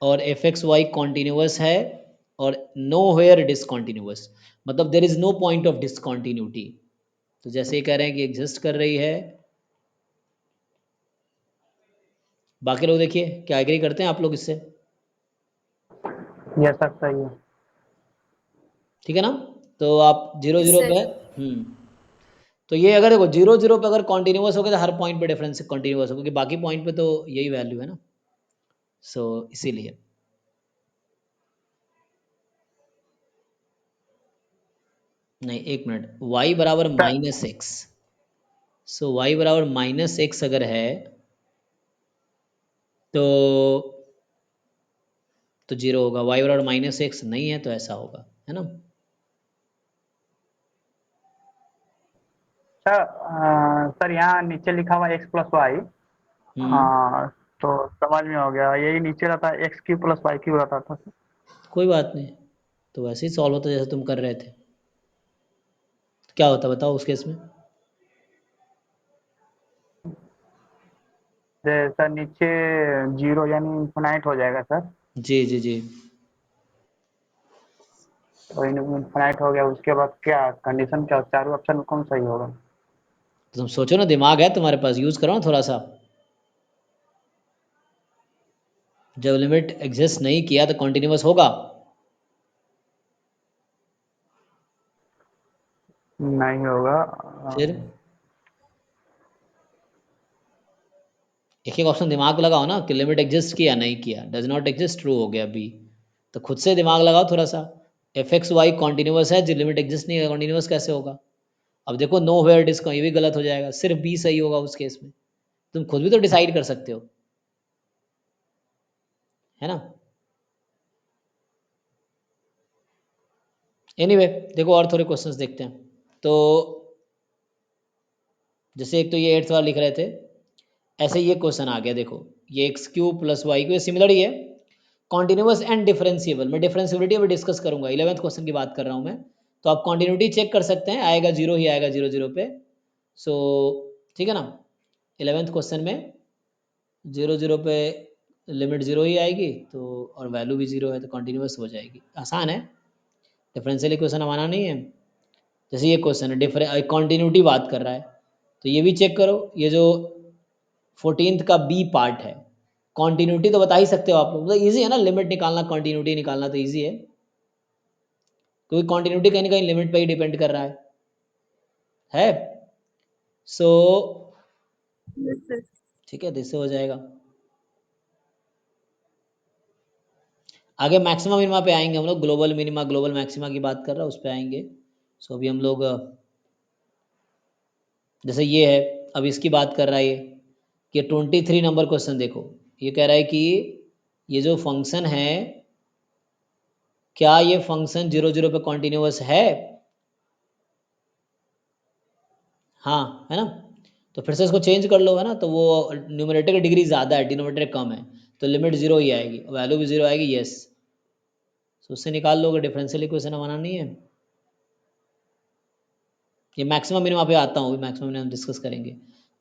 और एफ एक्स वाई कॉन्टिन्यूस है और नो वेयर डिसकॉन्टिन्यूस, मतलब there is no point of discontinuity. तो जैसे ये कह रहे हैं कि एग्जिस्ट कर रही है। बाकी लोग देखिए क्या एग्री करते हैं आप लोग इससे? ये सब सही है। ठीक है ना। तो आप 0 0 सर पे तो ये अगर देखो 0 0 पे अगर कॉन्टिन्यूस हो गया तो हर पॉइंट पे डिफरेंस कॉन्टिन्यूस हो, क्योंकि बाकी पॉइंट पे तो यही वैल्यू है ना। सो इसीलिए नहीं, एक मिनट, y बराबर -x, सो y बराबर -x अगर है तो 0 होगा, y बराबर -x नहीं है तो ऐसा होगा, है ना। सर यहाँ नीचे लिखा हुआ x प्लस वाई, हम्म, तो समझ में हो गया, यही नीचे रहता है x q plus y q रहता था। कोई बात नहीं, तो वैसे ही सॉल्व होता जैसे तुम कर रहे थे। क्या होता बताओ उस केस में? सर नीचे जीरो यानी इन्फिनाइट हो जाएगा सर। जी जी जी। तो इन्फिनाइट हो गया, उसके बाद क्या कंडीशन, क्या चारों ऑप्शन में कौन सही होगा? तो तुम सोचो ना, दिमाग है तुम्हारे पास, यूज करो ना थोड़ा सा। जब लिमिट एग्जिस्ट नहीं किया तो कॉन्टिन्यूस होगा? नहीं होगा। फिर एक एक ऑप्शन दिमाग लगाओ ना कि लिमिट एग्जिस्ट किया नहीं किया, डज नॉट एग्जिस्ट ट्रू हो गया बी। तो खुद से दिमाग लगाओ थोड़ा सा। एफ एक्स वाई कॉन्टिन्यूस है, जो लिमिट एग्जिस्ट नहीं है कॉन्टिन्यूस कैसे होगा? अब देखो नो वेयर डिस्क, ये भी गलत हो जाएगा, सिर्फ बी सही होगा उस केस में। तुम खुद भी तो डिसाइड कर सकते हो, है ना। एनीवे देखो और थोड़े क्वेश्चंस देखते हैं। तो जैसे एक तो ये 8th वाला लिख रहे थे, ऐसे ये क्वेश्चन आ गया देखो, ये x q plus y q similar ही है, कॉन्टिन्यूस एंड डिफरेंशिएबल। मैं डिफरेंशिएबिलिटी अभी डिस्कस करूंगा, 11th क्वेश्चन की बात कर रहा हूँ मैं। तो आप कॉन्टिन्यूटी चेक कर सकते हैं, आएगा जीरो ही आएगा 0 0 पे। सो ठीक है ना, 11th क्वेश्चन में 0 0 पे लिमिट 0 ही आएगी, तो और वैल्यू भी 0 है तो कॉन्टिन्यूस हो जाएगी, आसान है। डिफरेंशियल इक्वेशन हमारा नहीं है। जैसे ये क्वेश्चन है डिफरेंट कॉन्टिन्यूटी बात कर रहा है, तो ये भी चेक करो, ये जो 14th का बी पार्ट है, कॉन्टिन्यूटी तो बता ही सकते हो आप लोग, मतलब ईजी है ना, लिमिट निकालना कॉन्टिन्यूटी निकालना तो ईजी है, क्योंकि कॉन्टिन्यूटी कहीं ना कहीं लिमिट पे ही डिपेंड कर रहा है। सो ठीक है, इससे हो जाएगा। आगे मैक्सिमम मिनिमा पे आएंगे हम लोग, ग्लोबल मिनिमा ग्लोबल मैक्सिमा की बात कर रहा है, उस पे आएंगे। सो अभी हम लोग जैसे ये है, अब इसकी बात कर रहा है ये कि 23 नंबर क्वेश्चन देखो, ये कह रहा है कि ये जो फंक्शन है, क्या ये फंक्शन 0 0 पे कॉन्टिन्यूस है? हाँ है ना। तो फिर से इसको चेंज कर लो, है ना, तो वो न्यूमरेटर की डिग्री ज़्यादा है, डिनोमिनेटर कम है, तो लिमिट 0 ही आएगी, वैल्यू भी 0 आएगी, यस। तो उससे निकाल लो, अगर डिफरेंशियल इक्वेशन हमारा नहीं है। ये मैक्सिमम मिनिमम पे आता हूँ, मैक्सिमम मिनिमम डिस्कस करेंगे।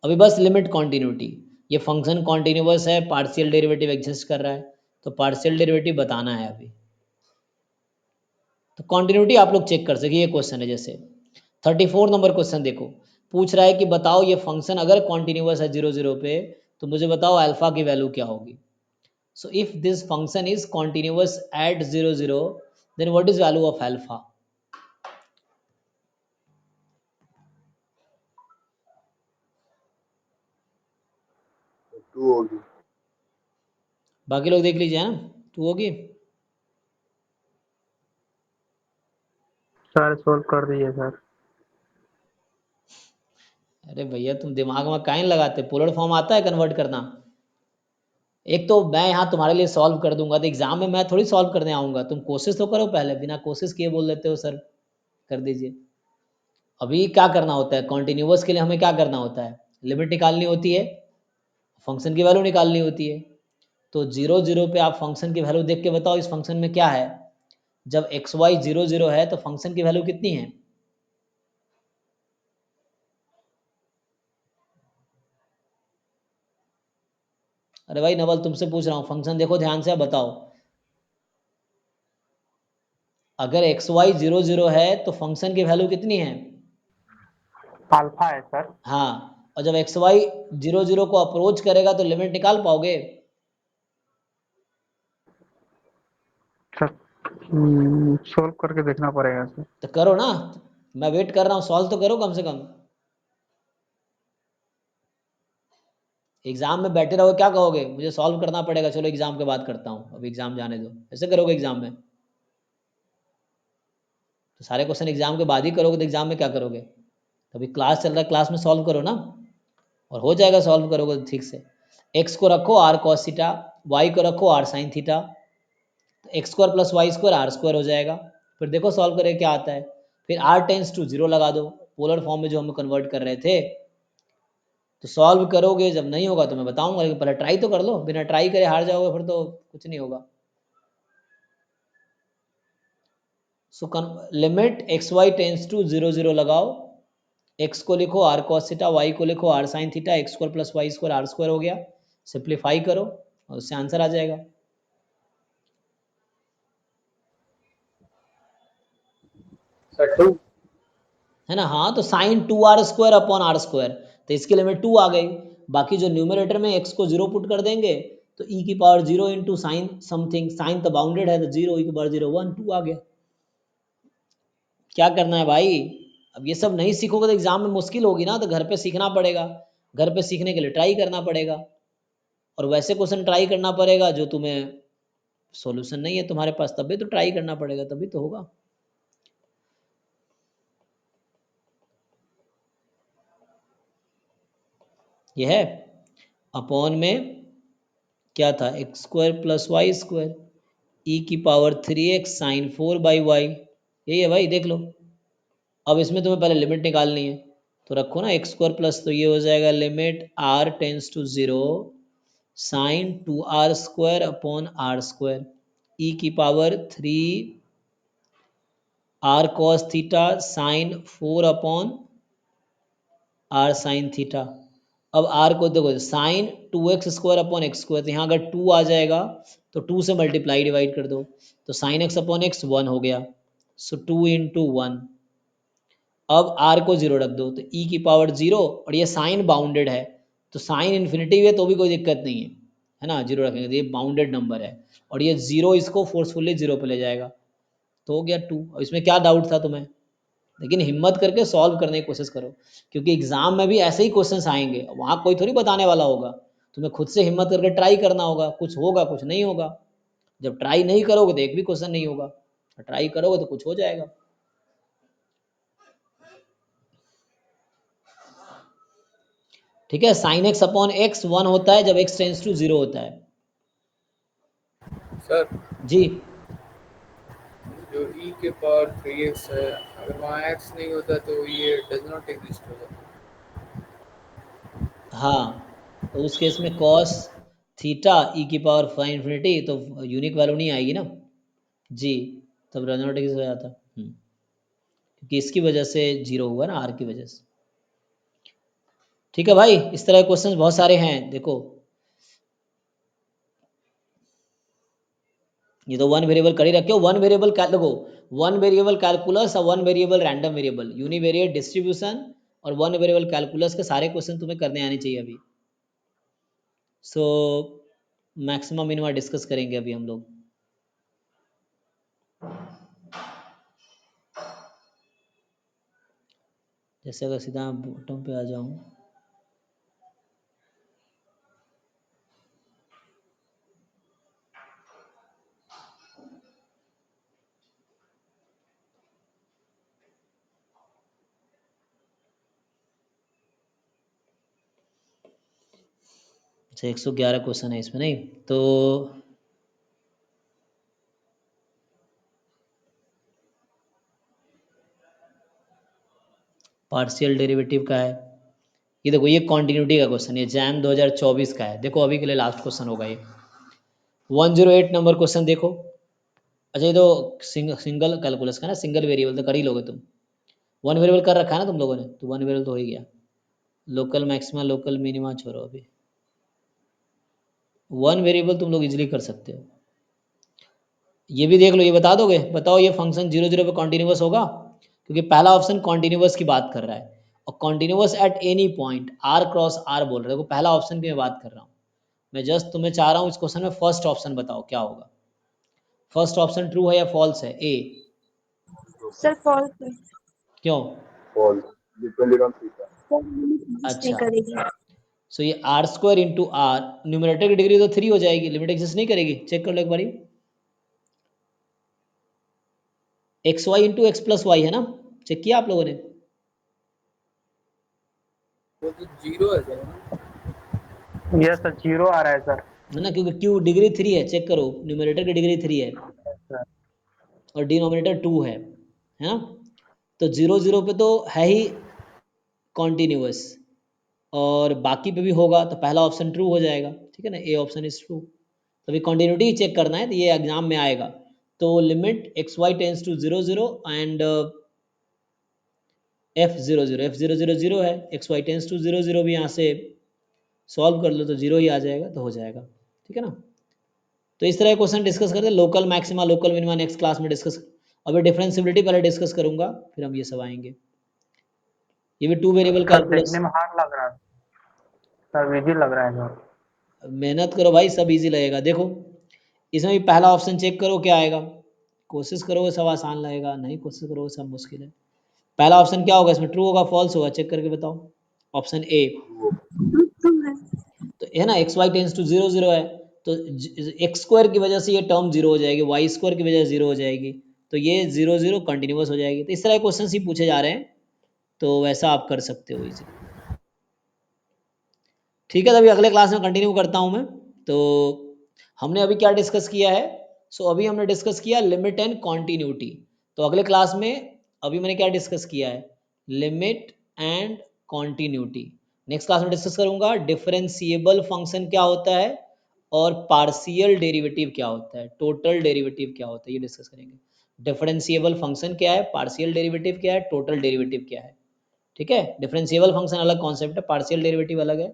अभी बस लिमिट कॉन्टिन्यूटी, ये फंक्शन कॉन्टिन्यूस है, पार्शियल डेरिवेटिव एग्जिस्ट कर रहा है, तो पार्शियल डेरिवेटिव बताना है अभी। तो कॉन्टिन्यूटी आप लोग चेक कर सके, ये क्वेश्चन है जैसे 34 नंबर क्वेश्चन देखो, पूछ रहा है कि बताओ ये फंक्शन अगर कॉन्टिन्यूस है 0 0 पे, तो मुझे बताओ अल्फा की वैल्यू क्या होगी। So if this function is continuous at 0 0, then what is value of alpha? Two होगी। बाकी लोग देख लीजिए, है ना, 2 होगी। सर सोल्व कर दिए सर। अरे भैया तुम दिमाग में काहे लगाते, पोलर फॉर्म आता है कन्वर्ट करना? एक तो मैं यहाँ तुम्हारे लिए सॉल्व कर दूंगा, तो एग्जाम में मैं थोड़ी सॉल्व करने आऊंगा, तुम कोशिश तो करो पहले, बिना कोशिश किए बोल देते हो सर कर दीजिए। अभी क्या करना होता है कॉन्टिन्यूस के लिए, हमें क्या करना होता है, लिमिट निकालनी होती है, फंक्शन की वैल्यू निकालनी होती है। तो 0 0 पे आप फंक्शन की वैल्यू देख के बताओ इस फंक्शन में क्या है। जब एक्स वाई 0 0 है तो फंक्शन की वैल्यू कितनी है? अरे भाई नवल तुमसे पूछ रहा हूँ, फंक्शन देखो ध्यान से, बताओ। अगर एक्स वाई 0 0 है तो फंक्शन की वैल्यू कितनी है? अल्फा है सर। हाँ, और जब एक्स वाई 0 0 को अप्रोच करेगा तो लिमिट निकाल पाओगे? सर सोल्व करके देखना पड़ेगा सर। तो करो ना, मैं वेट कर रहा हूँ, सॉल्व तो करो कम से कम। एग्जाम में बैठे रहोगे क्या कहोगे, मुझे सॉल्व करना पड़ेगा, चलो एग्जाम के बाद करता हूँ, अभी एग्जाम जाने दो, ऐसे करोगे एग्जाम में? तो सारे क्वेश्चन एग्जाम के बाद ही करोगे तो एग्जाम में क्या करोगे? तो अभी क्लास चल रहा है, क्लास में सॉल्व करो ना, और हो जाएगा सॉल्व करोगे तो ठीक से। एक्स को रखो आर कॉस थीटा, वाई को रखो आर साइन थीटा, तो x square plus Y square r square हो जाएगा। फिर देखो सॉल्व करके क्या आता है। फिर आर टेंस टू जीरो लगा दो, पोलर फॉर्म में जो हम कन्वर्ट कर रहे थे। तो सॉल्व करोगे, जब नहीं होगा तो मैं बताऊंगा, लेकिन पहले ट्राई तो कर लो, बिना ट्राई करे हार जाओगे फिर तो कुछ नहीं होगा। So limit x Y tends to 0 0 लगाओ, एक्स को लिखो आर कॉस थीटा, वाई को लिखो r sine theta, x square plus Y square r square हो गया। सिंप्लीफाई करो और उससे आंसर आ जाएगा। सर 2। है ना? हाँ, तो sine 2r square upon r square, तो इसकी लिमिट 2 आ गई। बाकी जो न्यूमरेटर में एक्स को 0 पुट कर देंगे तो ई की power 0 into sine something, sine तो बाउंडेड है तो 0 ई की पावर 0 1 2 आ गया। क्या करना है भाई? अब ये सब नहीं सीखोगे तो एग्जाम में मुश्किल होगी ना, तो घर पे सीखना पड़ेगा। घर पे सीखने के लिए ट्राई करना पड़ेगा, और वैसे क्वेश्चन ट्राई करना पड़ेगा जो तुम्हें सॉल्यूशन नहीं है तुम्हारे पास, तभी तो ट्राई करना पड़ेगा, तभी तो होगा। ये है अपॉन में क्या था, x square plus Y square e की पावर 3x साइन 4/y, यही है भाई, देख लो। अब इसमें तुम्हें पहले लिमिट निकालनी है, तो रखो ना एक्स स्क्वायर प्लस, तो ये हो जाएगा limit r tends to 0 sine 2r square upon r square e की power 3r cos theta sine 4 upon r sine theta. अब आर को देखो, sine 2x square upon x square, तो यहाँ अगर 2 आ जाएगा तो 2 से मल्टीप्लाई डिवाइड कर दो, तो साइन एक्स अपॉन एक्स 1 हो गया, सो 2 इंटू 1। अब आर को 0 रख दो, तो ई की पावर 0, और ये साइन बाउंडेड है, तो साइन इन्फिनिटी है तो भी कोई दिक्कत नहीं है ना, 0 रखेंगे तो ये बाउंडेड नंबर है, और ये 0 इसको फोर्सफुली 0 पे ले जाएगा, तो हो गया 2। अब इसमें क्या डाउट था तुम्हें? लेकिन हिम्मत करके सॉल्व करने की कोशिश करो, क्योंकि एग्जाम में भी ऐसे ही क्वेश्चंस आएंगे, वहां कोई थोड़ी बताने वाला होगा, तुम्हें खुद से हिम्मत करके ट्राई करना होगा, कुछ होगा कुछ नहीं होगा। जब ट्राई नहीं करोगे तो एक भी क्वेश्चन नहीं होगा, ट्राई करोगे तो कुछ हो जाएगा। ठीक है, साइन एक्स अपॉन एक्स 1 होता है जब एक्स टेंस टू 0 होता है। सर जी जो e के पावर 3x है, अगर वहाँ x नहीं होता तो ये डज नॉट एग्जिस्ट होगा। हाँ, तो उस केस में कॉस थीटा ई की पावर फाइन इन्फिनिटी, तो यूनिक वैल्यू नहीं आएगी ना जी, तब रेजोनेटिव हो जाता। क्योंकि इसकी वजह से 0 हुआ ना, आर की वजह से। ठीक है भाई, इस तरह के क्वेश्चंस बहुत सारे हैं, देखो ये तो वन वेरिएबल कर ही रखे हो, वन वेरिएबल देखो, वन वेरिएबल कैलकुलस और one variable random variable, univariate distribution और वन वेरिएबल कैलकुलस के सारे क्वेश्चन तुम्हें करने आने चाहिए अभी। सो मैक्सिमम मिनिमा डिस्कस करेंगे अभी हम लोग। जैसे अगर सीधा बॉटम पे आ जाऊं, अच्छा 111 क्वेश्चन है इसमें, नहीं तो पार्शियल डेरिवेटिव का है, ये देखो, ये कॉन्टिन्यूटी का क्वेश्चन, ये जैम 2024 का है। देखो अभी के लिए लास्ट क्वेश्चन होगा ये। 108 नंबर क्वेश्चन देखो। अच्छा ये तो सिंगल कैलकुलस का ना, सिंगल वेरिएबल तो कर ही लोगे तुम। वन वेरिएबल कर रखा है ना तुम लोगों ने, तो वन वेरिएबल तो हो ही गया। लोकल मैक्सिमा लोकल मिनिमा छोड़ो अभी, वन वेरिएबल तुम लोग इजीली कर सकते हो। ये भी देख लो, ये बता दोगे? बताओ ये फंक्शन 0 0 पे कॉन्टिन्यूस होगा, क्योंकि पहला ऑप्शन कॉन्टिन्यूस की बात कर रहा है, और continuous at any point r cross r बोल रहे हो। पहला ऑप्शन की मैं बात कर रहा हूँ, मैं जस्ट तुम्हें चाह रहा हूँ इस क्वेश्चन में फर्स्ट ऑप्शन बताओ क्या होगा। फर्स्ट ऑप्शन ट्रू है या फॉल्स है? ए। सर फॉल्स है। क्यों? False, depended on theta. Sir limit exist नहीं अच्छा, करेगी। सो ये r square into r, numerator की डिग्री तो 3 हो जाएगी, लिमिट एग्जिस्ट नहीं करेगी। चेक कर लो एक बारी। X y into x plus y है ना, चेक किया आप लोगों ने? वो तो 0 है सर ना। यस सर, 0 आ रहा है सर। ना क्योंकि क्यू डिग्री 3 है, चेक करो, न्यूमरेटर की डिग्री 3 है सर और डिनोमिनेटर 2 है ना। तो 0 0 पे तो है ही कॉन्टिन्यूस, और बाकी पे भी होगा, तो पहला ऑप्शन ट्रू हो जाएगा। ठीक है ना, ए ऑप्शन इज ट्रू। तो अभी कॉन्टिन्यूटी चेक करना है, तो ये एग्जाम में आएगा। तो limit x Y tends to 0 0 and f 0 0, f 0 0 0 है, एक्स वाई टेंस टू 0 0 भी यहाँ से सॉल्व कर लो तो 0 ही आ जाएगा, तो हो जाएगा। ठीक है ना। तो इस तरह क्वेश्चन डिस्कस करते हैं, local maxima local minima next class में डिस्कस। अभी डिफरेंशियबिलिटी पहले डिस्कस करूंगा, फिर हम ये सब आएंगे। ये भी टू वेरिएबल सर कैलकुलस। देखने में हार्ड लग रहा है सर, इजी लग रहा है सर। मेहनत करो भाई, सब इजी लगेगा। देखो इसमें भी पहला ऑप्शन चेक करो क्या आएगा, कोशिश करोगे सब आसान लगेगा, नहीं कोशिश करोगे सब मुश्किल है। पहला ऑप्शन क्या होगा इसमें, ट्रू होगा फॉल्स होगा, चेक करके बताओ। ऑप्शन ए, ट्रू है। तो है ना एक्स वाई टेंस टू 0 0 है, तो एक्स स्क्वायर की वजह से ये टर्म 0 हो जाएगी, वाई स्क्वायर की वजह से 0 हो जाएगी, तो ये 0 0 कंटिन्यूस हो जाएगी। तो इस तरह क्वेश्चन ही पूछे जा रहे हैं, तो वैसा आप कर सकते हो इजीली। ठीक है, तो अभी अगले क्लास में कंटिन्यू करता हूँ मैं। तो हमने अभी क्या डिस्कस किया है? सो अभी हमने डिस्कस किया लिमिट एंड कॉन्टिन्यूटी। तो अगले क्लास में अभी मैंने क्या डिस्कस किया है? Limit and continuity. Next class में डिस्कस करूंगा डिफरेंशिएबल फंक्शन क्या होता है और पार्शियल डेरिवेटिव क्या होता है, टोटल डेरिवेटिव क्या होता है, ये डिस्कस करेंगे। डिफरेंशिएबल फंक्शन क्या है, पार्शियल डेरिवेटिव क्या है, टोटल डेरिवेटिव क्या है। ठीक है, डिफरेंशिएबल फंक्शन अलग कॉन्सेप्ट है, पार्शियल डेरिवेटिव अलग है।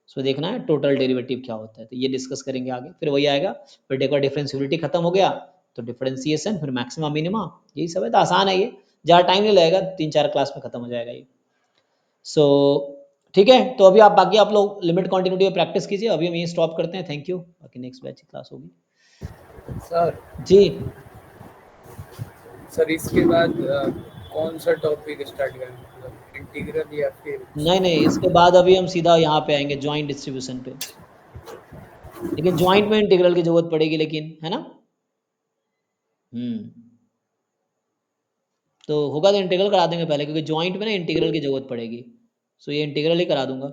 सो देखना है टोटल डेरिवेटिव क्या होता है, तो ये डिस्कस करेंगे आगे। फिर वही आएगा, फिर एक बार डिफरेंशिएबिलिटी खत्म हो गया तो डिफरेंशिएशन, फिर मैक्सिमा मिनिमा, यही सब है। तो आसान है ये, ज़्यादा टाइम नहीं लगेगा, 3 4 क्लास में खत्म हो जाएगा ये। सो ठीक है, तो अभी आप बाकी आप लोग लिमिट कॉन्टिन्यूटी में प्रैक्टिस कीजिए। अभी हम यही स्टॉप करते हैं, थैंक यू। बाकी नेक्स्ट बैच की क्लास होगी सर। जी। सर इसके बाद कौन सा टॉपिक स्टार्ट करें, मतलब इंटीग्रल या फिर नहीं नहीं, इसके बाद अभी हम सीधा यहाँ पे आएंगे ज्वाइंट डिस्ट्रीब्यूशन पे, लेकिन ज्वाइंट में इंटीग्रल की जरूरत पड़ेगी, लेकिन है ना। तो होगा तो इंटीग्रल करा देंगे पहले, क्योंकि ज्वाइंट में ना इंटीग्रल की जरूरत पड़ेगी। सो ये इंटीग्रल ही करा दूंगा,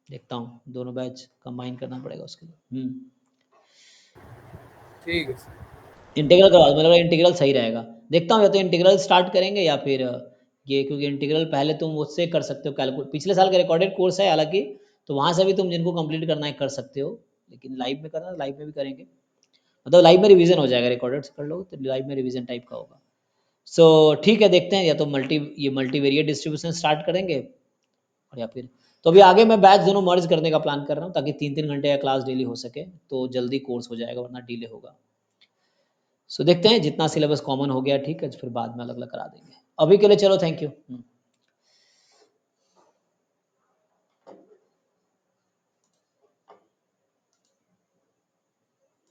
देखता हूँ दोनों बैच कंबाइन करना पड़ेगा उसके लिए। ठीक है सर। इंटीग्रल करवा दूँ, मतलब इंटीग्रल सही रहेगा। देखता हूँ या तो इंटीग्रल स्टार्ट करेंगे या फिर ये, क्योंकि इंटीग्रल पहले तुम उससे कर सकते हो कैलकुलेट, पिछले साल का रिकॉर्डेड कोर्स है हालांकि, तो वहाँ से भी तुम जिनको कंप्लीट करना है कर सकते हो, लेकिन लाइव में करना, लाइव में भी करेंगे, मतलब लाइव में रिवीजन हो जाएगा, रिकॉर्डेड से कर लो तो लाइव में रिवीजन टाइप का होगा। सो ठीक है, देखते हैं या तो मल्टीवेरिएट डिस्ट्रीब्यूशन स्टार्ट करेंगे, और या फिर तो अभी आगे मैं बैच दोनों मर्ज करने का प्लान कर रहा हूँ, ताकि 3 3 घंटे का क्लास डेली हो सके, तो जल्दी कोर्स हो जाएगा, वरना डिले होगा। सो देखते हैं, जितना सिलेबस कॉमन हो गया ठीक है, फिर बाद में अलग अलग करा देंगे। अभी के लिए चलो, थैंक यू।